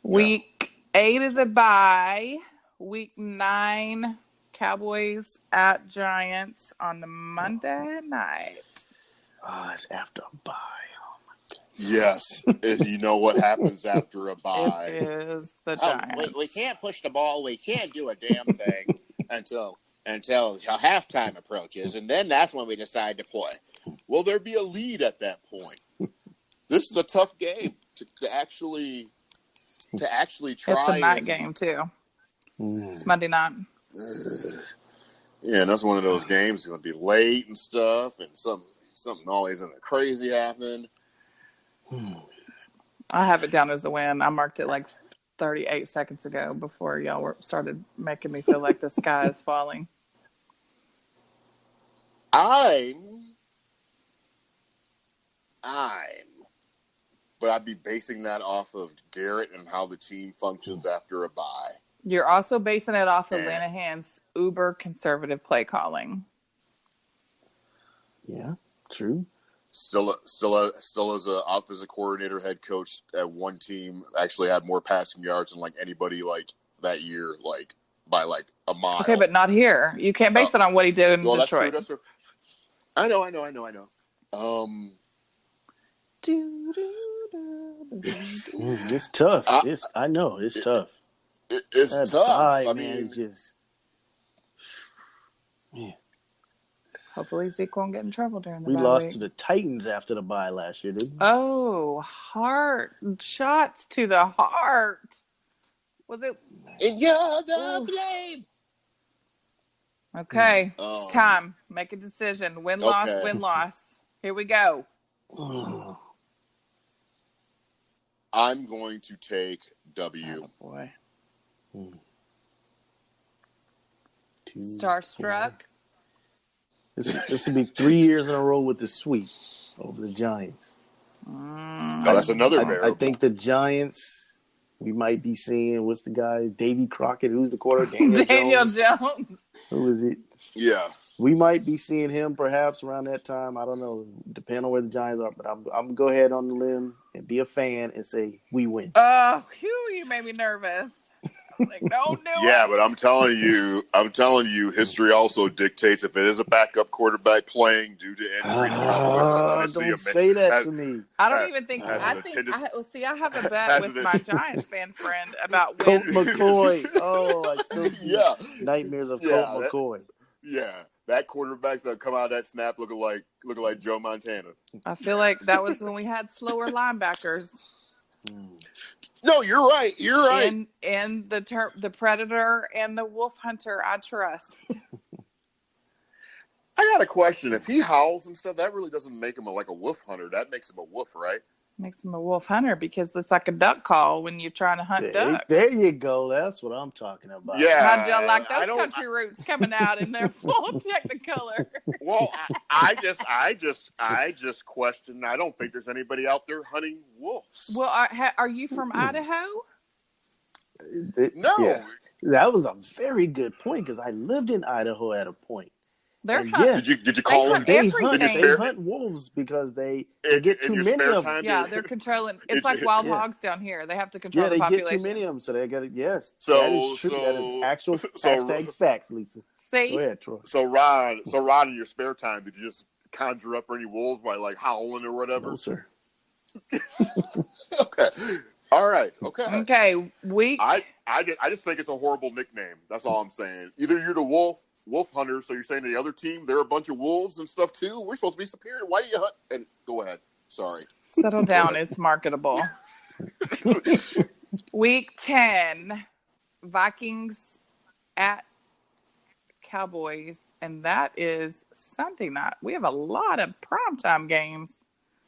Week 8 is a bye. Week 9, Cowboys at Giants on the Monday night. Oh, it's after a bye. Yes. You know what happens after a bye. It is the Giants. We can't push the ball. We can't do a damn thing until halftime approaches, and then that's when we decide to play. Will there be a lead at that point? This is a tough game to actually try. It's a night game too. It's Monday night. Yeah, and that's one of those games. It's going to be late and stuff, and something always crazy happening. I have it down as a win. I marked it like 38 seconds ago before y'all started making me feel like the sky is falling. But I'd be basing that off of Garrett and how the team functions after a bye. You're also basing it off of Linehan's uber conservative play calling. Yeah, true. Still as a offensive coordinator, head coach at one team, actually had more passing yards than like anybody like that year, like by like a mile. Okay, but not here. You can't base it on what he did in Detroit. That's true. I know. It's tough. I know it's tough. It's that tough. Bye, I man, mean, just man. Hopefully Zeke won't get in trouble during the We bye lost week. to the Titans after the bye last year, didn't we? Oh, heart shots to the heart. Was it? And you're the blame. Okay, it's time. Make a decision. Win, loss. Here we go. I'm going to take W. Oh, boy. Starstruck. This will be 3 years in a row with the sweep over the Giants. Oh, that's another variable. I think the Giants, we might be seeing, what's the guy, Davy Crockett, who's the quarterback? Daniel Jones. Who is it? Yeah. We might be seeing him perhaps around that time. I don't know, depending on where the Giants are. But I'm going to go ahead on the limb and be a fan and say we win. Oh, you made me nervous. Like, don't do it. Yeah, but I'm telling you, history also dictates if it is a backup quarterback playing due to injury. Don't say that to me. I don't even think. I have a bet with my Giants fan friend about Colt McCoy. Oh, I still see nightmares of Colt McCoy. That quarterback's that come out of that snap looking like Joe Montana. I feel like that was when we had slower linebackers. No, you're right. And the Predator and the Wolf Hunter, I trust. I got a question. If he howls and stuff, that really doesn't make him like a wolf hunter. That makes him a wolf, right? Makes him a wolf hunter because it's like a duck call when you're trying to hunt ducks. There you go. That's what I'm talking about. Yeah. How'd y'all like those country roots coming out in their full technicolor? Well, I just question. I don't think there's anybody out there hunting wolves. Well, are you from Idaho? No. Yeah. That was a very good point because I lived in Idaho at a point. They're yes, did you call them? They hunt wolves because they get too many of them. Yeah, they're controlling. It's like wild hogs down here. They have to control the population. Get too many of them, so they got it. Yes, so, that is true. That is actual facts, Lisa. See? Go ahead, Troy. So Rod, in your spare time, did you just conjure up any wolves by like howling or whatever? No, sir. Okay. All right. Okay. Okay. I just think it's a horrible nickname. That's all I'm saying. Either you're the wolf hunter, so you're saying the other team, they're a bunch of wolves and stuff too? We're supposed to be superior. Why do you hunt? And go ahead. Sorry. Settle down. It's marketable. Week 10, Vikings at Cowboys, and that is Sunday night. We have a lot of primetime games.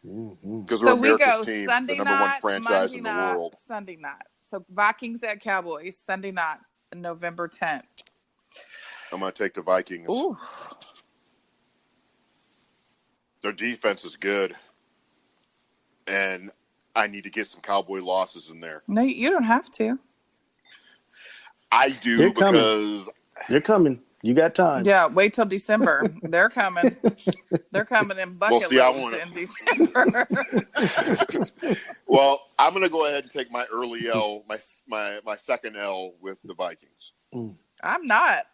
Because we're America's team, the number one franchise in the world. Sunday night. So Vikings at Cowboys, Sunday night, November 10th. I'm going to take the Vikings. Ooh. Their defense is good. And I need to get some Cowboy losses in there. No, you don't have to. I do They're coming. because They're coming. You got time. Yeah, wait till December. They're coming. They're coming in bucket loads in December. Well, I'm going to go ahead and take my early L, my second L with the Vikings. I'm not.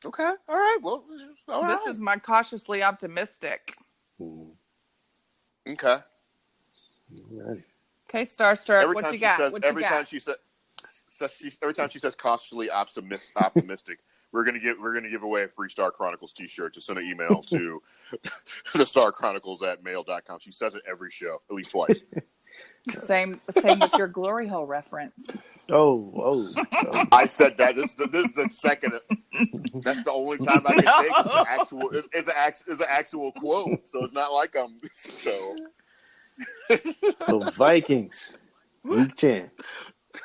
Okay. All right. Well, This is my cautiously optimistic. Okay. Okay, Starstruck, Every what time you she got? says, What you every got? time she says cautiously optimistic, we're gonna give away a free Star Chronicles T-shirt. Just send an email to the starchronicles@mail.com. She says it every show, at least twice. Same with your glory hole reference. Oh. I said that. This is the second. That's the only time I can say it's an actual quote. So it's not like I'm so. So Vikings, week 10.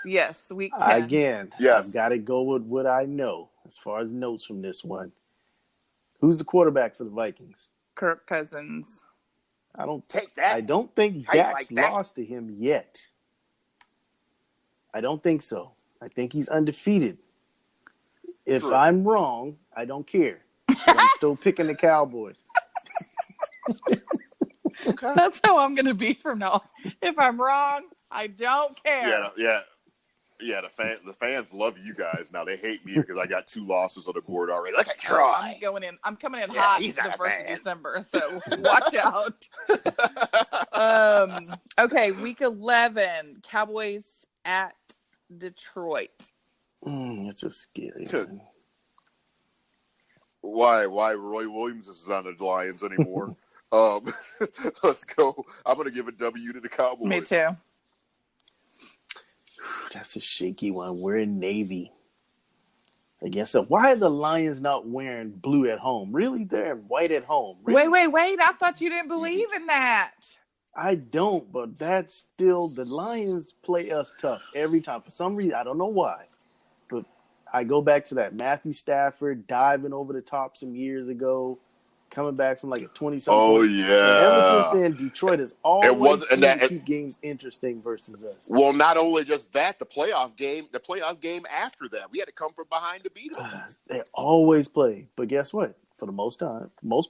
Yes, week 10. Again, Yes. I've got to go with what I know as far as notes from this one. Who's the quarterback for the Vikings? Kirk Cousins. I don't Take that. I don't think How you Dak's like that? lost to him yet. I don't think so. I think he's undefeated. If True. I'm wrong, I don't care. But I'm still picking the Cowboys. Okay. That's how I'm going to be from now on. If I'm wrong, I don't care. Yeah. The fans love you guys now. They hate me because I got 2 losses on the board already. Look at Troy. I'm coming in hot he's the not a 1st fan. of December, so watch out. Okay, week 11, Cowboys at Detroit. It's a scary one. Why Roy Williams isn't on the Lions anymore? Let's go. I'm going to give a W to the Cowboys. Me too. That's a shaky one. We're in Navy. Against them. Why are the Lions not wearing blue at home? Really? They're in white at home. Really? Wait. I thought you didn't believe in that. I don't, but that's still, the Lions play us tough every time. For some reason, I don't know why. But I go back to that Matthew Stafford diving over the top some years ago, coming back from like a 20-something. Oh, point. yeah. And ever since then, Detroit has always seemed to keep games interesting versus us. Well, not only just that, the playoff game after that, we had to come from behind to beat them. They always play. But guess what? For the most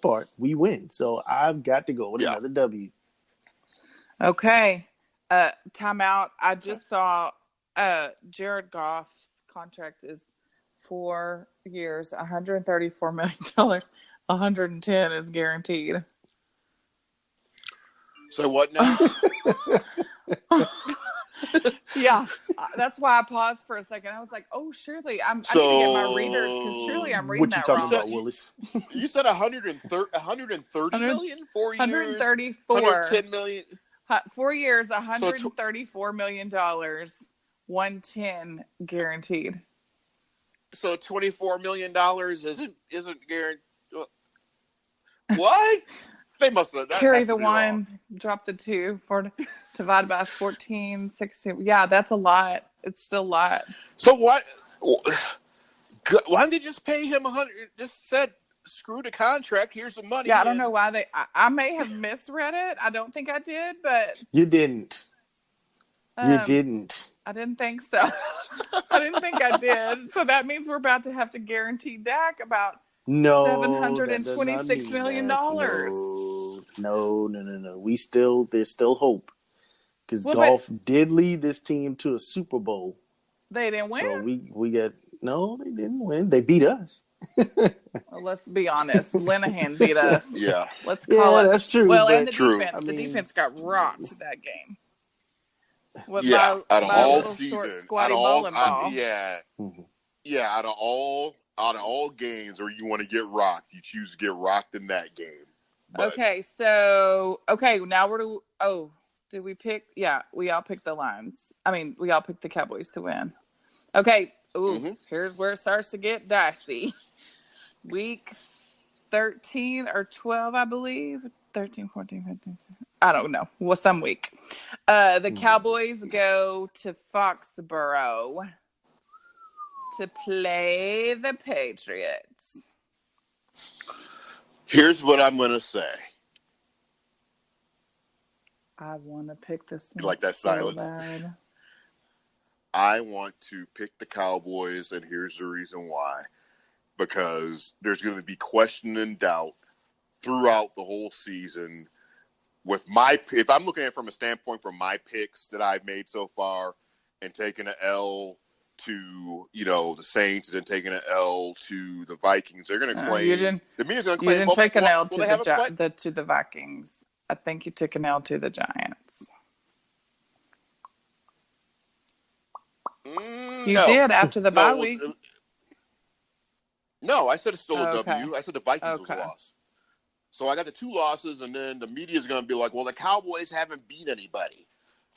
part, we win. So I've got to go with another W. Okay. Timeout. I just saw Jared Goff's contract is 4 years, $134 million. 110 is guaranteed. So what now? Yeah, that's why I paused for a second. I was like, "Oh, surely I need to get my readers because surely I'm reading that wrong." What you talking about, Willis? You said 130 million, 4 years, 134, 110 million. 4 years, $134 million, 110 guaranteed. So $24 million isn't guaranteed. What? They must have. Carry the 1, drop the 2, divided by 14, 16. Yeah, that's a lot. It's still a lot. So what? Why didn't they just pay him 100? Just said, screw the contract. Here's some money. Yeah, I don't know why I may have misread it. I don't think I did, but you didn't. You didn't. I didn't think so. I didn't think I did. So that means we're about to have to guarantee Dak about $726 million. No. There's still hope. Because Goff did lead this team to a Super Bowl. They didn't win. So we got they didn't win. They beat us. Well, let's be honest. Linehan beat us. Yeah. Let's call it. That's true. Well, and the true. defense. The defense got rocked that game. Out of all season, out of all games where you want to get rocked, you choose to get rocked in that game. But, Now did we pick? Yeah, we all picked the Lions. I mean, we all picked the Cowboys to win. Okay, Here's where it starts to get dicey. Week 13 or 12, I believe. 13, 14, 15, 16. I don't know. Well, some week. The Cowboys go to Foxborough to play the Patriots. Here's what I'm going to say. I want to pick this one. You like that so silence? Bad. I want to pick the Cowboys, and here's the reason why. Because there's going to be question and doubt throughout the whole season. If I'm looking at it from a standpoint from my picks that I've made so far, and taking an L to the Saints, and then taking an L to the Vikings, they're going to claim. The media's going to claim. You didn't take an L to to the Vikings. I think you took an L to the Giants. You did after the bye week. No, I said it's still a Okay. W. I said the Vikings was a loss. So I got the 2 losses, and then the media is going to be like, well, the Cowboys haven't beat anybody.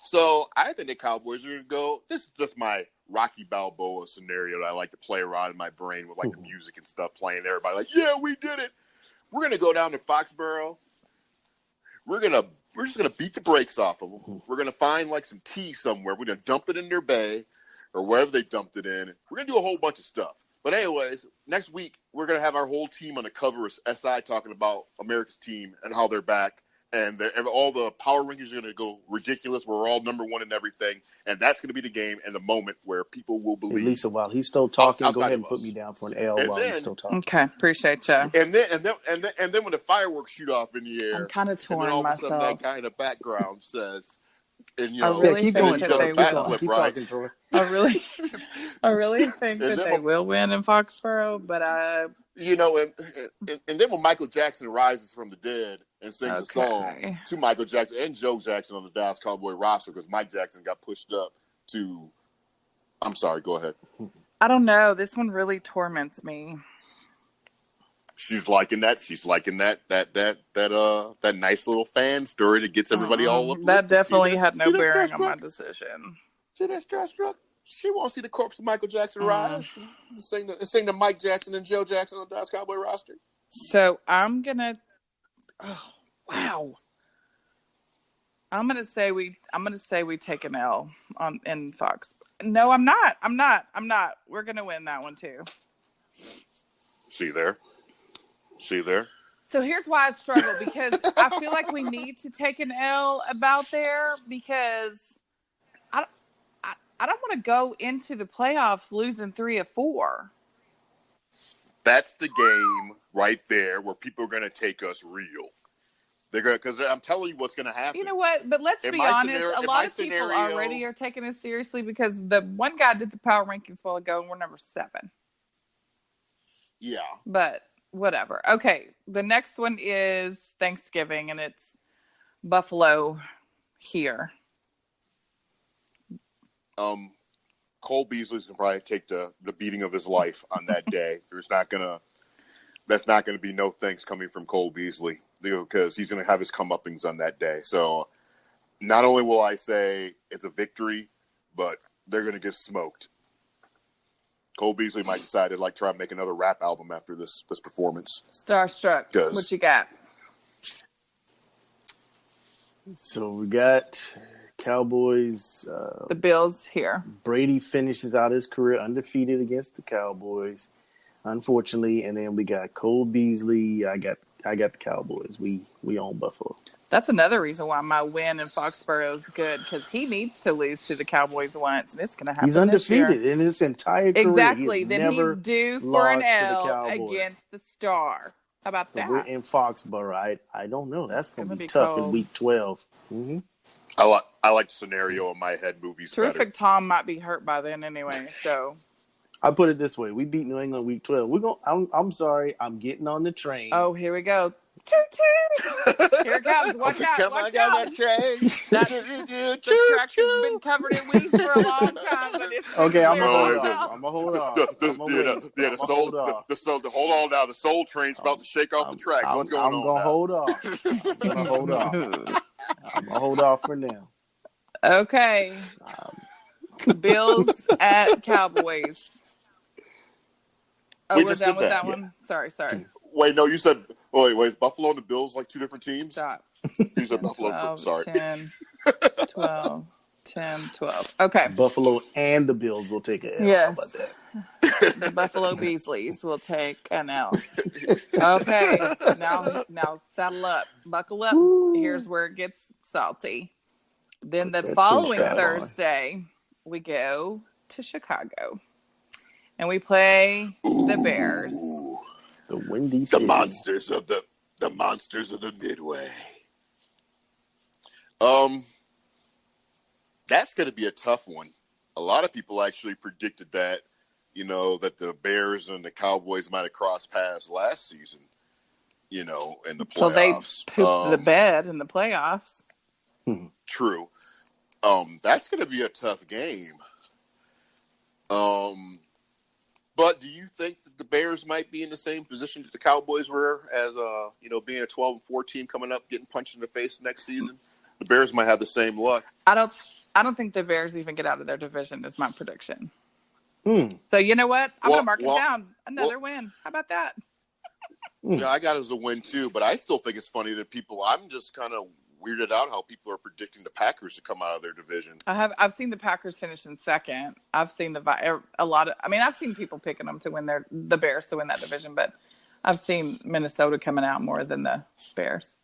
So I think the Cowboys are going to go, this is just my Rocky Balboa scenario that I like to play around in my brain with like the music and stuff playing. Everybody like, yeah, we did it. We're going to go down to Foxborough. We're just going to beat the brakes off of them. We're going to find like some tea somewhere. We're going to dump it in their bay or wherever they dumped it in. We're going to do a whole bunch of stuff. But anyways, next week, we're going to have our whole team on the cover of SI talking about America's team and how they're back. And all the power rankings are going to go ridiculous. We're all number 1 in everything. And that's going to be the game and the moment where people will believe. Hey, Lisa, while he's still talking, go ahead and put me down for an L while he's still talking. Okay, appreciate you. And then when the fireworks shoot off in the air, I'm kind of torn and then all myself. of a sudden that guy in the background says, and I really keep think going, that Troy. they Keep will. going. Keep right? talking, Troy. I really think that they will win in Foxborough, but and then when Michael Jackson rises from the dead and sings a song to Michael Jackson and Joe Jackson on the Dallas Cowboy roster, because Mike Jackson got pushed up to. I'm sorry. Go ahead. I don't know. This one really torments me. She's liking that. She's liking that nice little fan story that gets everybody all up. That definitely had no bearing on my decision. See that starstruck? She won't see the corpse of Michael Jackson rise. Sing the Mike Jackson and Joe Jackson on the Dallas Cowboy roster. So I'm gonna. Oh wow! I'm gonna say we take an L in Fox. No, I'm not. We're gonna win that one too. See there. So here's why I struggle, because I feel like we need to take an L about there, because I don't want to go into the playoffs losing 3 of 4. That's the game right there where people are going to take us real. They're going because I'm telling you what's going to happen. You know what? But let's be honest. A lot of people already are taking us seriously, because the one guy did the power rankings a while ago, and we're number 7. Yeah. But whatever. Okay. The next one is Thanksgiving, and it's Buffalo here. Cole Beasley's gonna probably take the beating of his life on that day. That's not gonna be no thanks coming from Cole Beasley, because he's gonna have his comeuppings on that day. So not only will I say it's a victory, but they're gonna get smoked. Cole Beasley might decide to try and make another rap album after this performance. Starstruck. What you got? So we got Cowboys. The Bills here. Brady finishes out his career undefeated against the Cowboys, unfortunately. And then we got Cole Beasley. I got the Cowboys. We own Buffalo. That's another reason why my win in Foxborough is good, because he needs to lose to the Cowboys once, and it's going to happen. He's undefeated this year. in his entire career. Exactly. Then he's due for an L against the Star. How about that? We're in Foxborough. I don't know. That's going to be tough cold. in Week 12. Mm-hmm. I like the scenario in my head movies. Terrific better. Tom might be hurt by then anyway. So I put it this way: we beat New England Week 12. I'm sorry. I'm getting on the train. Oh, here we go. Toot toot. Here it comes. Watch out. Come Watch on out. down that train. The track has been covered in weeds for a long time, but it's okay. I'm clear gonna hold off. The hold on now. The Soul Train's about to shake off the track. What's going on? I'm gonna hold off. I'm gonna hold off for now. Okay. Bills at Cowboys. Oh, we're done with that one? Sorry. Wait, no, you said – wait, is Buffalo and the Bills like two different teams? Stop. You said Buffalo. 12, sorry. 10, 12, 10, 12. Okay. Buffalo and the Bills will take an L. Yes. How about that? The Buffalo Beasleys will take an L. Okay. Now saddle up. Buckle up. Here's where it gets salty. Then the That following chin strap on. Thursday, we go to Chicago. And we play the Bears. Ooh, The Windy the City. monsters of the Midway. That's going to be a tough one. A lot of people actually predicted that, that the Bears and the Cowboys might have crossed paths last season, in the playoffs. So they pooped the bed in the playoffs. True. That's going to be a tough game. But do you think that the Bears might be in the same position that the Cowboys were as, being a 12-4 team coming up, getting punched in the face next season? The Bears might have the same luck. I don't think the Bears even get out of their division is my prediction. So you know what? I'm going to mark it down. Another win. How about that? Yeah, I got it as a win too, but I still think it's funny that I'm just kind of weirded out how people are predicting the Packers to come out of their division. I've seen the Packers finish in second. I've seen I've seen people picking them to win the Bears to win that division, but I've seen Minnesota coming out more than the Bears,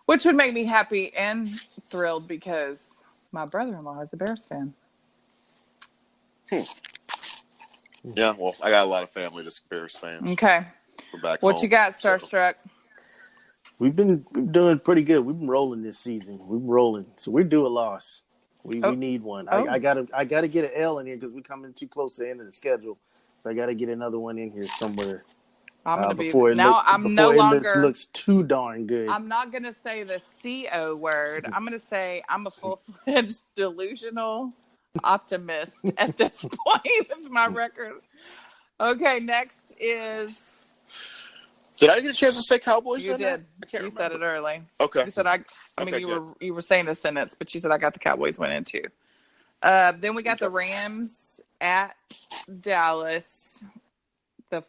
which would make me happy and thrilled because my brother-in-law is a Bears fan. Yeah, well, I got a lot of family that's Bears fans. Okay. From back what home, you got, Starstruck? We've been doing pretty good. We've been rolling this season. We're rolling. So we're due a loss. We need one. I gotta get an L in here because we're coming too close to the end of the schedule. So I gotta get another one in here somewhere. I'm gonna before it looks too darn good. I'm not gonna say the CO word. I'm gonna say I'm a full-fledged delusional optimist at this point with my record. Okay, next is. Did I get a chance to say Cowboys? You did. You said it early. Okay. You said you were saying a sentence, but you said I got the Cowboys winning too. Then we got the Rams at Dallas. The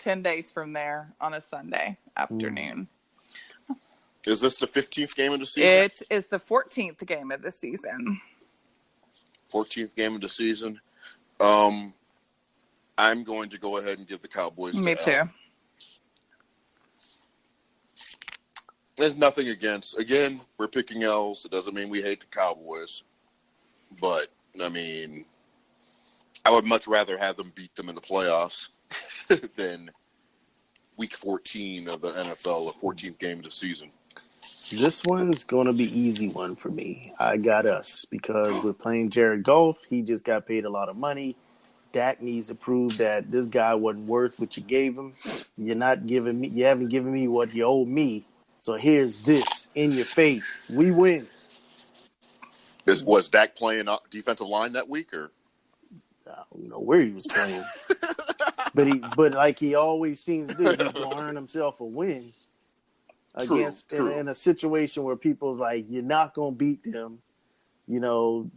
10 days from there on a Sunday afternoon. Is this the 15th game of the season? It is the 14th game of the season. 14th game of the season. I'm going to go ahead and give the Cowboys. Me too. There's nothing against. Again, we're picking L's. It doesn't mean we hate the Cowboys. But, I mean, I would much rather have them beat them in the playoffs than week 14 of the NFL, the 14th game of the season. This one's going to be easy one for me. I got us because we're playing Jared Goff. He just got paid a lot of money. Dak needs to prove that this guy wasn't worth what you gave him. You haven't given me what you owe me. So here's this in your face. We win. Was Dak playing defensive line that week, or I don't know where he was playing, but like he always seems to do, he's gonna earn himself a win in a situation where people's like, you're not gonna beat them.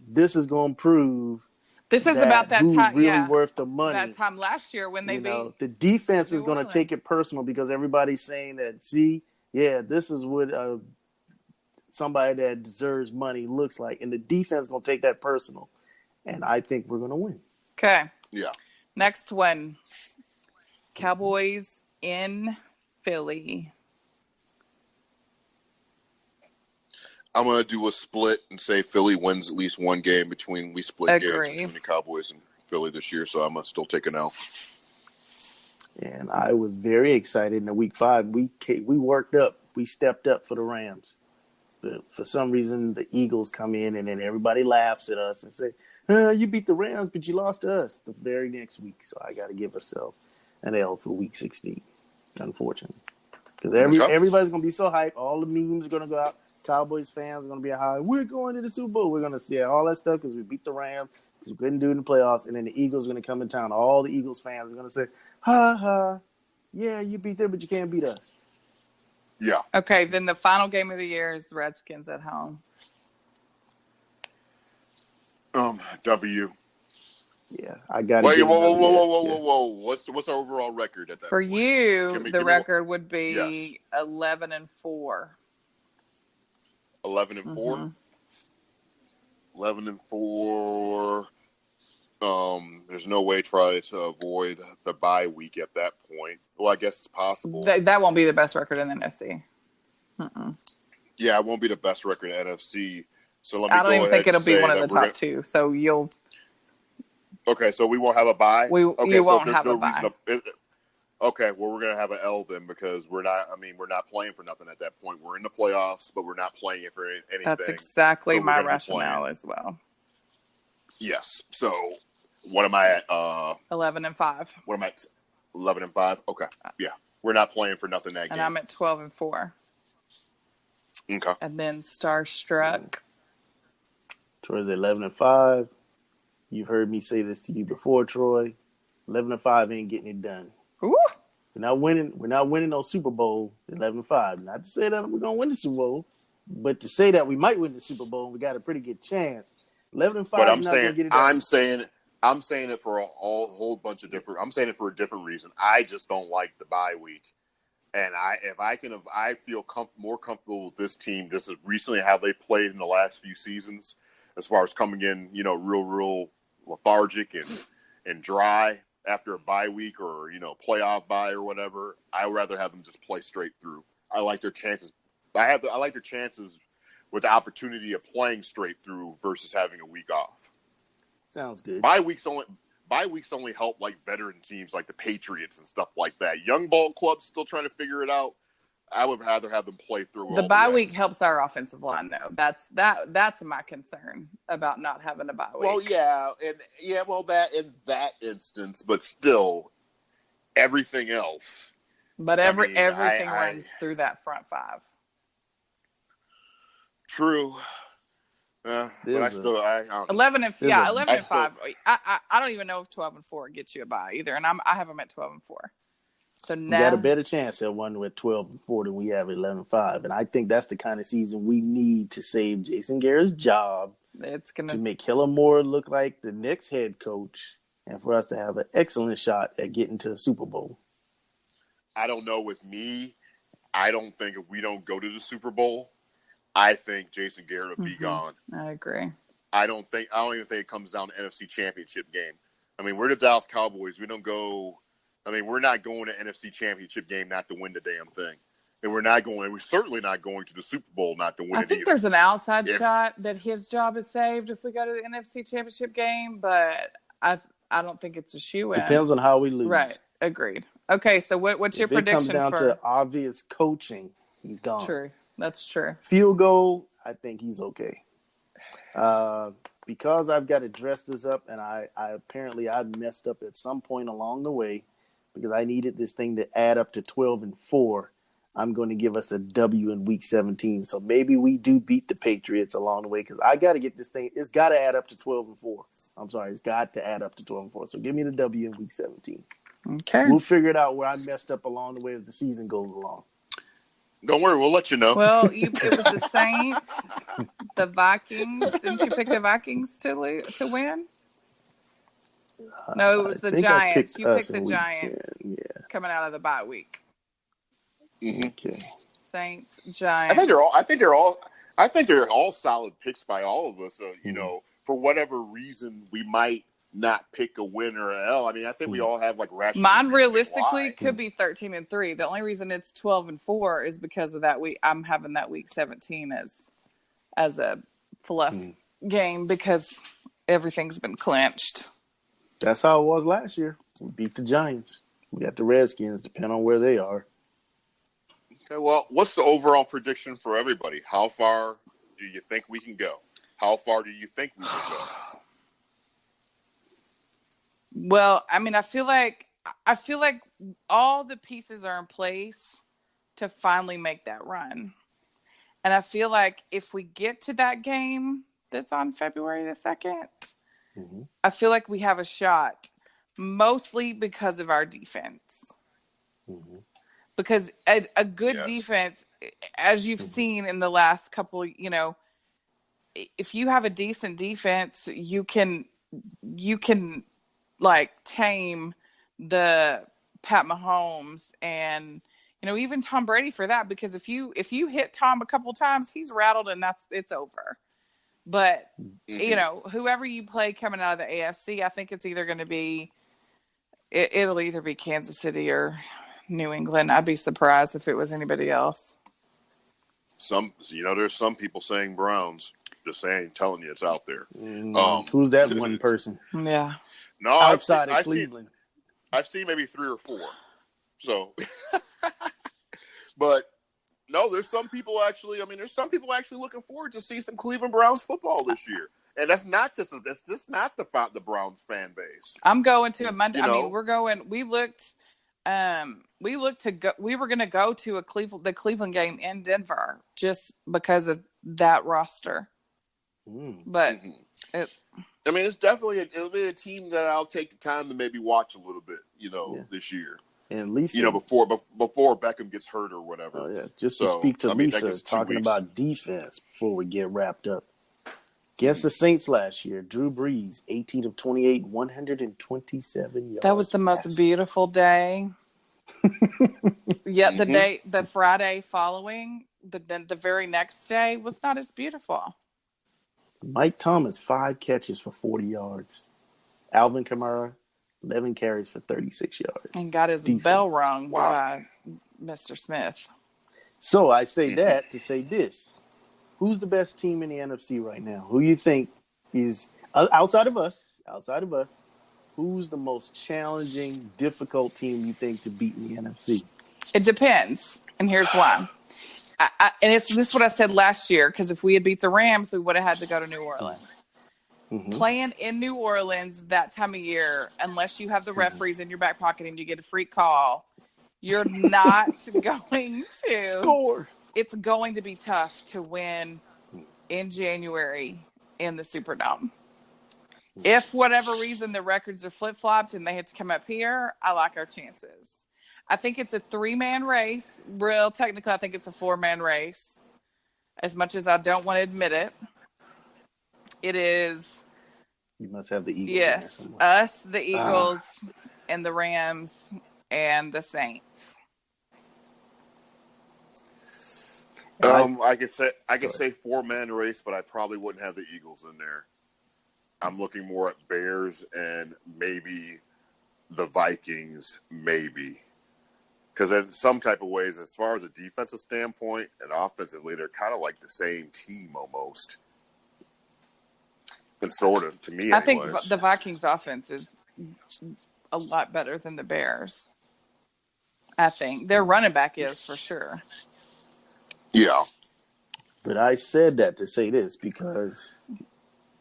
This is gonna prove. This is about that who's time, really worth the money. That time last year when they beat the defense is going to take it personal because everybody's saying that. See. Yeah, this is what somebody that deserves money looks like. And the defense is going to take that personal. And I think we're going to win. Okay. Yeah. Next one. Cowboys in Philly. I'm going to do a split and say Philly wins at least one game between the Cowboys and Philly this year. So I'm going to still take an L. And I was very excited in week 5. We worked up. We stepped up for the Rams. For some reason, the Eagles come in, and then everybody laughs at us and say, you beat the Rams, but you lost to us the very next week. So I got to give ourselves an L for week 16, unfortunately. Because everybody's going to be so hyped. All the memes are going to go out. Cowboys fans are going to be high. We're going to the Super Bowl. We're going to see all that stuff because we beat the Rams. Because we couldn't do it in the playoffs. And then the Eagles are going to come in town. All the Eagles fans are going to say, ha, ha, yeah, you beat them, but you can't beat us. Yeah. Okay, then the final game of the year is Redskins at home. W. Yeah, I got to Whoa. What's our overall record at that For point? you, the record would be 11-4. 11-4? 11-4. There's no way to avoid the bye week at that point. Well, I guess it's possible. That won't be the best record in the NFC. Yeah, it won't be the best record in NFC. So let me I don't go even ahead think and it'll be say one of that the we're top going to. two. So Okay, so we won't have a bye? Okay, you so won't there's have no a reason bye. to. Okay, well, we're going to have an L then because we're not playing for nothing at that point. We're in the playoffs, but we're not playing it for anything. That's exactly So we're my going to be rationale playing. as well. Yes. So what am I at? 11-5. What am I at? 11-5? Okay. Yeah. We're not playing for nothing that And game. I'm at 12-4. Okay. And then Starstruck. Troy's at 11-5. You've heard me say this to you before, Troy. 11-5 ain't getting it done. Ooh. We're not winning on Super Bowl 11-5. Not to say that we're gonna win the Super Bowl, but to say that we might win the Super Bowl and we got a pretty good chance. 11-5 But is not gonna get it done. I'm saying it for a whole bunch of different. I'm saying it for a different reason. I just don't like the bye week, and I feel more comfortable with this team just as recently how they played in the last few seasons, as far as coming in, real lethargic and dry after a bye week or playoff bye or whatever. I would rather have them just play straight through. I like their chances. I like their chances with the opportunity of playing straight through versus having a week off. Sounds good. Bye weeks only help like veteran teams like the Patriots and stuff like that. Young ball clubs still trying to figure it out. I would rather have them play through. The bye week helps our offensive line, though. That's my concern about not having a bye week. Well, that in that instance, but still, everything else. But everything runs through that front five. True. But I don't know. 11-5. I don't even know if 12-4 gets you a bye either, and I have them at 12-4. So now we got a better chance at one with 12-4 than we have at 11-5, and I think that's the kind of season we need to save Jason Garrett's job. To make Kellen Moore look like the next head coach, and for us to have an excellent shot at getting to the Super Bowl. I don't know. With me, I don't think if we don't go to the Super Bowl, I think Jason Garrett will be gone. I agree. I don't even think it comes down to NFC Championship game. I mean, we're the Dallas Cowboys. We don't go. I mean, we're not going to NFC Championship game not to win the damn thing. And we're certainly not going to the Super Bowl not to win it I think either. there's an outside shot that his job is saved if we go to the NFC Championship game, but I don't think it's a shoe-in. Depends on how we lose. Right. Agreed. Okay, so what's your prediction for? If it comes down to obvious coaching, he's gone. True. That's true. Field goal, I think he's okay. Because I've got to dress this up, and I apparently messed up at some point along the way because I needed this thing to add up to 12-4. I'm going to give us a W in Week 17. So maybe we do beat the Patriots along the way because I got to get this thing. It's got to add up to 12-4. I'm sorry, it's got to add up to 12-4. So give me the W in Week 17. Okay. We'll figure it out where I messed up along the way as the season goes along. Don't worry, we'll let you know. Well, it was the Saints, the Vikings. Didn't you pick the Vikings to win? No, it was the Giants. You picked the Giants coming out of the bye week. Mm-hmm. Okay. Saints, Giants. I think they're all solid picks by all of us. For whatever reason, we might not pick a win or an L. I mean, I think we all have like rational. Mine realistically could be 13-3. The only reason it's 12-4 is because of that week. I'm having that week 17 as a fluff game because everything's been clinched. That's how it was last year. We beat the Giants. We got the Redskins, depending on where they are. Okay, well, what's the overall prediction for everybody? How far do you think we can go? How far do you think we can go? Well, I mean, I feel like all the pieces are in place to finally make that run. And I feel like if we get to that game that's on February the 2nd, I feel like we have a shot, mostly because of our defense. Because a good defense, as you've seen in the last couple, if you have a decent defense, you can like tame the Pat Mahomes and even Tom Brady for that, because if you hit Tom a couple times, he's rattled and it's over. But whoever you play coming out of the AFC, I think it's either going to be it'll either be Kansas City or New England. I'd be surprised if it was anybody else. There's some people saying Browns. Just saying, telling you it's out there. Who's that one person? Yeah. No, Outside of Cleveland. I've seen maybe 3 or 4. So, but no, there's some people actually looking forward to see some Cleveland Browns football this year. And that's not just the Browns fan base. I'm going to a Monday. You know? I mean, we're going. We looked to go. We were going to go to the Cleveland game in Denver just because of that roster. But it's definitely it'll be a team that I'll take the time to maybe watch a little bit. This year. And at least before Beckham gets hurt or whatever. Oh yeah, just to speak to Lisa, talking about defense before we get wrapped up. Against the Saints last year, Drew Brees, 18 of 28, 127 yards. That was the most beautiful day. Yet the Friday following, the very next day was not as beautiful. Mike Thomas, 5 catches for 40 yards. Alvin Kamara, 11 carries for 36 yards. And got his bell rung by Mr. Smith. So I say that to say this. Who's the best team in the NFC right now? Who you think is, outside of us, who's the most challenging, difficult team you think to beat in the NFC? It depends. And here's why. This is what I said last year, because if we had beat the Rams, we would have had to go to New Orleans. Playing in New Orleans that time of year, unless you have the referees in your back pocket and you get a free call, you're not going to score. It's going to be tough to win in January in the Superdome. If whatever reason the records are flip-flopped and they had to come up here, I like our chances. I think it's a 3-man race. Real technically, I think it's a 4-man race. As much as I don't want to admit it, it is. You must have the Eagles. Yes, us, the Eagles, and the Rams, and the Saints. I could say 4-man race, but I probably wouldn't have the Eagles in there. I'm looking more at Bears and maybe the Vikings, maybe. Because in some type of ways, as far as a defensive standpoint and offensively, they're kind of like the same team almost. And sort of, to me, I think the Vikings offense is a lot better than the Bears. I think. Their running back is, for sure. Yeah. But I said that to say this because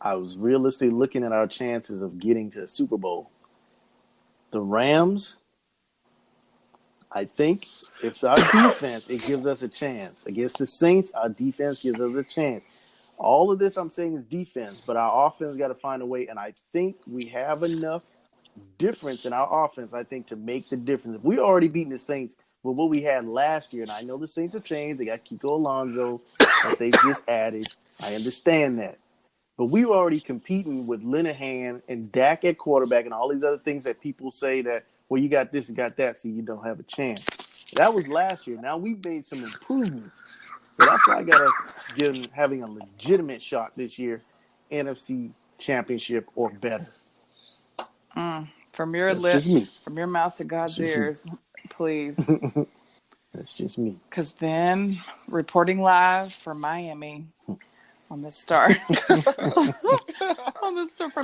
I was realistically looking at our chances of getting to a Super Bowl. The Rams, I think if our defense, it gives us a chance. Against the Saints, our defense gives us a chance. All of this I'm saying is defense, but our offense got to find a way, and I think we have enough difference in our offense, I think, to make the difference. If we already beaten the Saints with what we had last year, and I know the Saints have changed. They got Kiko Alonso that they've just added. I understand that. But we were already competing with Linehan and Dak at quarterback and all these other things that people say that, well, you got this and got that, so you don't have a chance. That was last year. Now we've made some improvements. So that's why I got us having a legitimate shot this year, NFC Championship or better. From your lips, from your mouth to God's ears, please. That's just me. Because then, reporting live from Miami on the Star, from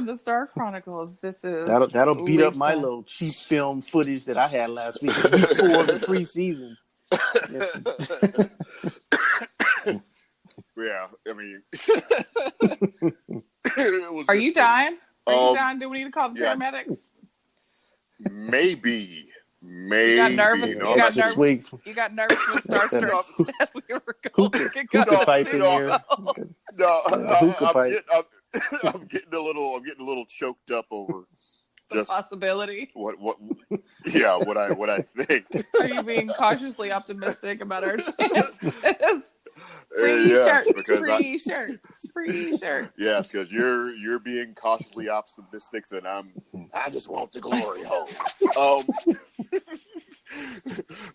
the Star Chronicles. This is that'll beat up my little cheap film footage that I had last week before the preseason. Yeah, I mean, Are you dying? Are you dying? Do we need to call the paramedics? Maybe. You got nervous. You got nervous with Starstruck. We were going to go. Hookah pipe in here. I'm getting a little choked up over just possibility. What I think. Are you being cautiously optimistic about our chances? Free shirts. Yes, because you're being cautiously optimistic, and I just want the glory hole.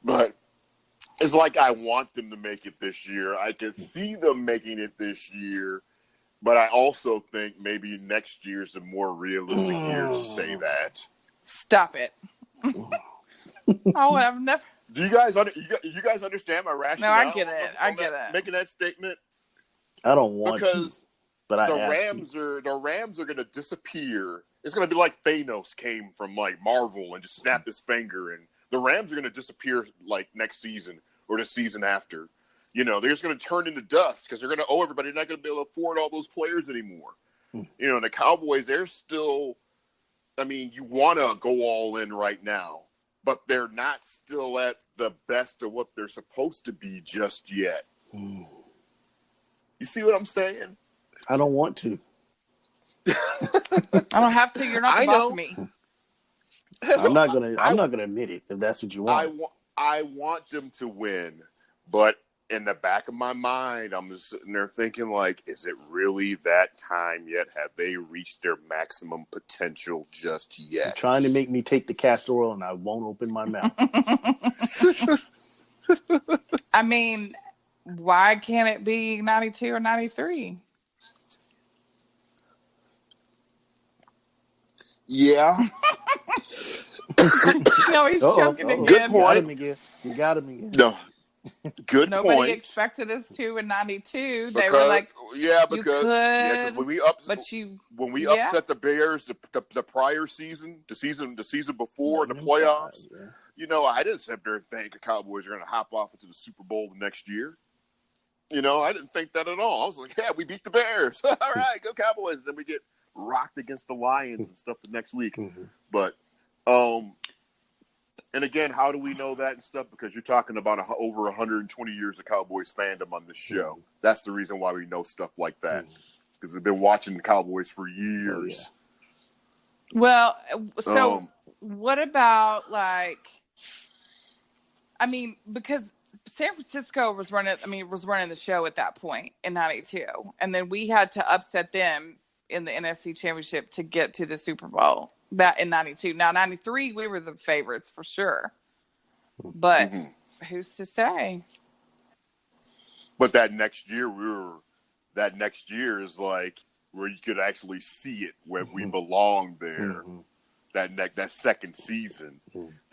But it's like I want them to make it this year. I can see them making it this year, but I also think maybe next year's a more realistic year to say that. Stop it. I've never. Do you guys you guys understand my rationale? No, I get it. I get it. Making that statement I don't want because to, but I the have Rams to. are going to disappear. It's going to be like Thanos came from like Marvel and just snapped his finger, and the Rams are going to disappear like next season or the season after. You know, they're just going to turn into dust because they're going to owe everybody. They're not going to be able to afford all those players anymore. You know, and the Cowboys, they're still. I mean, you want to go all in right now, but they're not still at the best of what they're supposed to be just yet. You see what I'm saying? I don't want to. I don't have to. You're not the boss of me. I'm not gonna admit it if that's what you want. I want them to win, but in the back of my mind, I'm just sitting there thinking, like, is it really that time yet? Have they reached their maximum potential just yet? You're trying to make me take the castor oil, and I won't open my mouth. I mean, why can't it be 92 or 93? Yeah. No, he's joking again. Good point. You got him again. No. Good Nobody point. expected us to in 92. Because, they were like, because when we upset the Bears the prior season, the season before in the playoffs, you know, I didn't sit there and think the Cowboys are going to hop off into the Super Bowl the next year. You know, I didn't think that at all. I was like, yeah, we beat the Bears. All right, go Cowboys. And then we get rocked against the Lions and stuff the next week. But, and again, how do we know that and stuff? Because you're talking about over 120 years of Cowboys fandom on this show. That's the reason why we know stuff like that. Because we've been watching the Cowboys for years. Well, so what about, like, I mean, because San Francisco was running the show at that point in 92. And then we had to upset them in the NFC Championship to get to the Super Bowl. That in 92. Now, 93, we were the favorites for sure. But who's to say? But that next year is like where you could actually see it, where we belong there. That second season,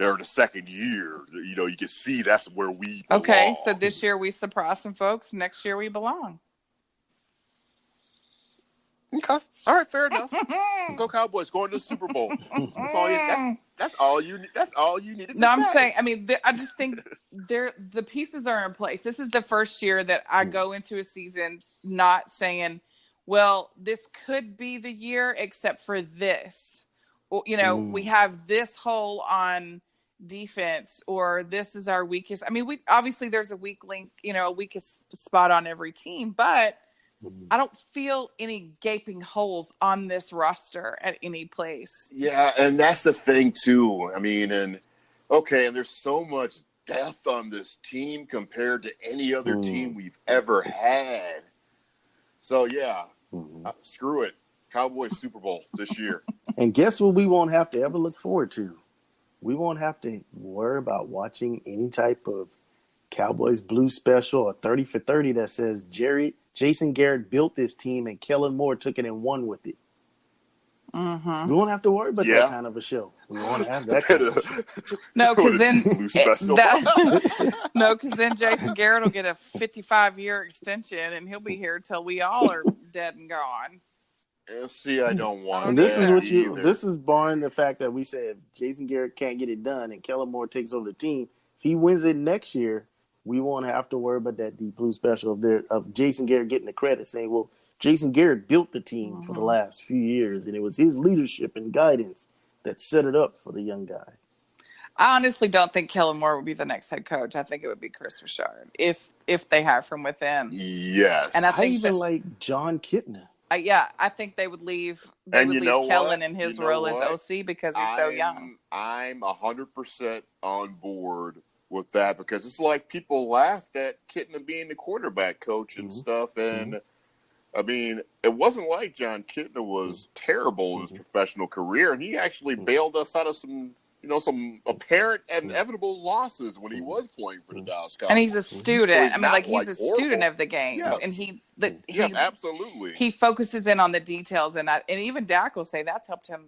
or the second year, you know, you can see that's where we belong. Okay, so this year we surprise some folks. Next year we belong. Okay. All right, fair enough. Go Cowboys, going to the Super Bowl. That's all you needed to say. No, I'm saying, I mean, I just think the pieces are in place. This is the first year that I go into a season not saying, well, this could be the year except for this. You know, we have this hole on defense, or this is our weakest. I mean, obviously there's a weak link, you know, a weakest spot on every team, but I don't feel any gaping holes on this roster at any place. Yeah, and that's the thing too. I mean, and there's so much depth on this team compared to any other team we've ever had. So yeah, screw it. Cowboys Super Bowl this year. And guess what we won't have to ever look forward to? We won't have to worry about watching any type of Cowboys Blue Special or 30 for 30 that says Jason Garrett built this team and Kellen Moore took it and won with it. We won't have to worry about that kind of a show. We won't have that kind of a show. No, because then Jason Garrett will get a 55-year extension and he'll be here till we all are dead and gone. See, I don't want and this is this is barring the fact that we said if Jason Garrett can't get it done and Kellen Moore takes over the team, if he wins it next year, we won't have to worry about that deep blue special of Jason Garrett getting the credit, saying, well, Jason Garrett built the team for the last few years, and it was his leadership and guidance that set it up for the young guy. I honestly don't think Kellen Moore would be the next head coach. I think it would be Chris Richard if they hire from within. Yes. And I even like John Kitna. I think they would leave Kellen in his role as OC because he's so young. I'm 100% on board with that because it's like people laughed at Kitna being the quarterback coach and stuff. And I mean, it wasn't like John Kitna was terrible in his professional career. And he actually bailed us out of some apparent and inevitable losses when he was playing for the Dallas Cowboys. And he's a student. He's a student of the game. Yes. And he absolutely. He focuses in on the details. And even Dak will say that's helped him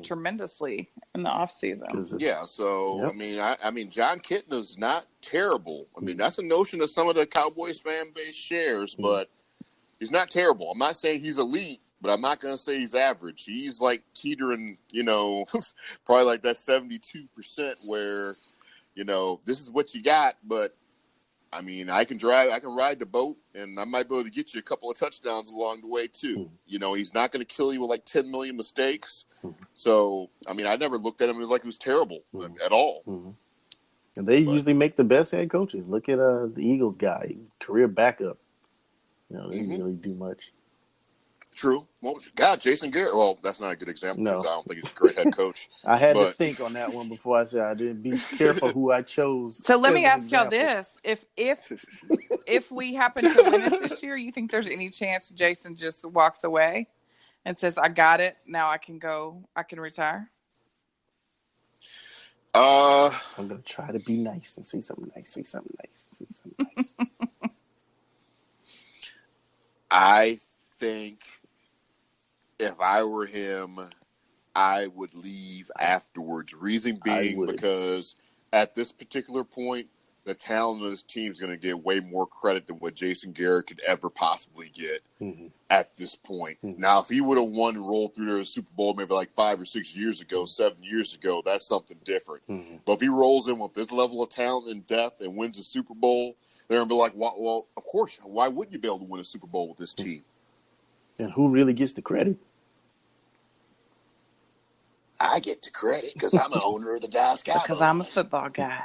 tremendously in the offseason. Yeah, so Yep. I mean, John Kitna's not terrible. I mean, that's a notion that some of the Cowboys fan base shares, but he's not terrible. I'm not saying he's elite, but I'm not going to say he's average. He's like teetering, probably like that 72% where, this is what you got, but I mean, I can ride the boat, and I might be able to get you a couple of touchdowns along the way, too. He's not going to kill you with like 10 million mistakes. So, I mean, I never looked at him as like he was terrible at all. And they usually make the best head coaches. Look at the Eagles guy, career backup. They didn't really do much. True. Well, God, Jason Garrett. Well, that's not a good example because No. I don't think he's a great head coach. I had to think on that one before I said I didn't. Be careful who I chose. So let me as an ask y'all example. this: if we happen to win it this year, you think there's any chance Jason just walks away and says, "I got it. Now I can go. I can retire"? I'm gonna try to be nice and say something nice. I think if I were him, I would leave afterwards. Reason being because at this particular point, the talent of this team is going to get way more credit than what Jason Garrett could ever possibly get at this point. Now, if he would have won and rolled through the Super Bowl maybe like 5 or 6 years ago, 7 years ago, that's something different. But if he rolls in with this level of talent and depth and wins the Super Bowl, they're going to be like, well, of course, why wouldn't you be able to win a Super Bowl with this team? And who really gets the credit? I get the credit because I'm an owner of the Dallas Cowboys. Because I'm a football guy.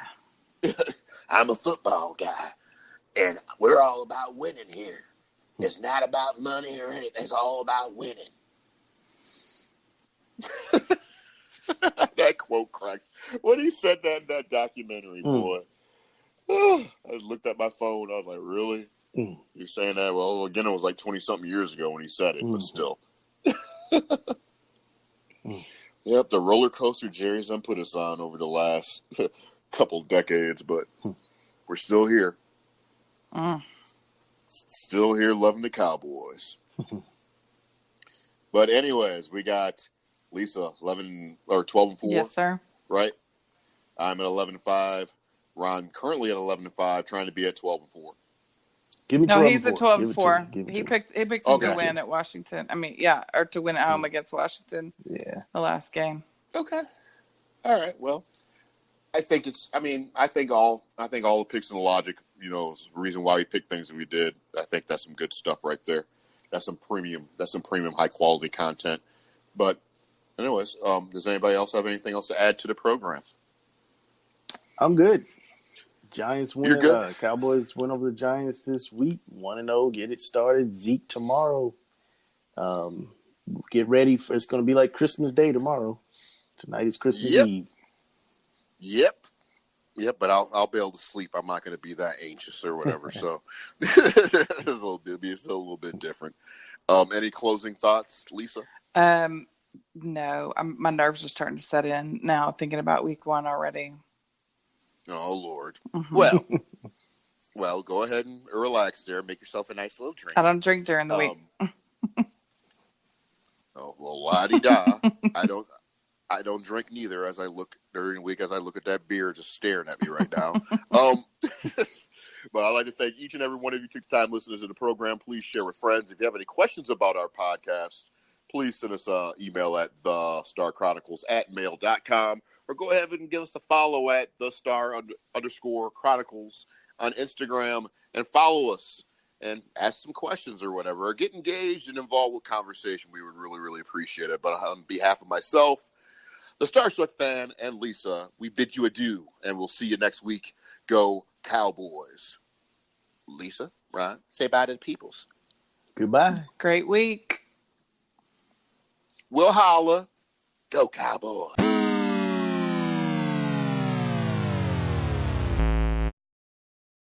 I'm a football guy, and we're all about winning here. It's not about money or anything. It's all about winning. That quote cracks. When he said that in that documentary, boy, I just looked at my phone. I was like, really? You're saying that? Well, again, it was like 20-something years ago when he said it, but still. Yep, the roller coaster Jerry's done put us on over the last couple decades, but we're still here. Still here loving the Cowboys. But anyways, we got Lisa 12-4. Yes, sir. Right? I'm at 11-5. Ron currently at 11-5, trying to be at 12-4. Give me No, 12 he's at 12-4. He picked him to win at Washington. I mean, or to win at home against Washington. Yeah, the last game. Okay. All right. Well, I think all the picks and the logic, is the reason why we picked things that we did. I think that's some good stuff right there. That's some premium high quality content. But anyways, does anybody else have anything else to add to the program? I'm good. Giants win. You're good. Cowboys win over the Giants this week. 1-0. Get it started. Zeke tomorrow. Get ready for it's going to be like Christmas Day tomorrow. Tonight is Christmas Eve. Yep. But I'll be able to sleep. I'm not going to be that anxious or whatever. So it's a little bit different. Any closing thoughts, Lisa? No. My nerves are starting to set in now. Thinking about week 1 already. Oh Lord. Mm-hmm. Well, go ahead and relax there. Make yourself a nice little drink. I don't drink during the week. Oh well, la-di-da. I don't drink neither. As I look during the week, as I look at that beer just staring at me right now. But I'd like to thank each and every one of you who took the time listening to the program. Please share with friends. If you have any questions about our podcast, please send us an email at thestarchronicles@mail.com. Or go ahead and give us a follow at _Chronicles on Instagram and follow us and ask some questions or whatever, or get engaged and involved with conversation. We would really, really appreciate it. But on behalf of myself, the Starstruck fan, and Lisa, we bid you adieu, and we'll see you next week. Go Cowboys. Lisa, Ron, say bye to the peoples. Goodbye. Great week. We'll holla. Go Cowboys.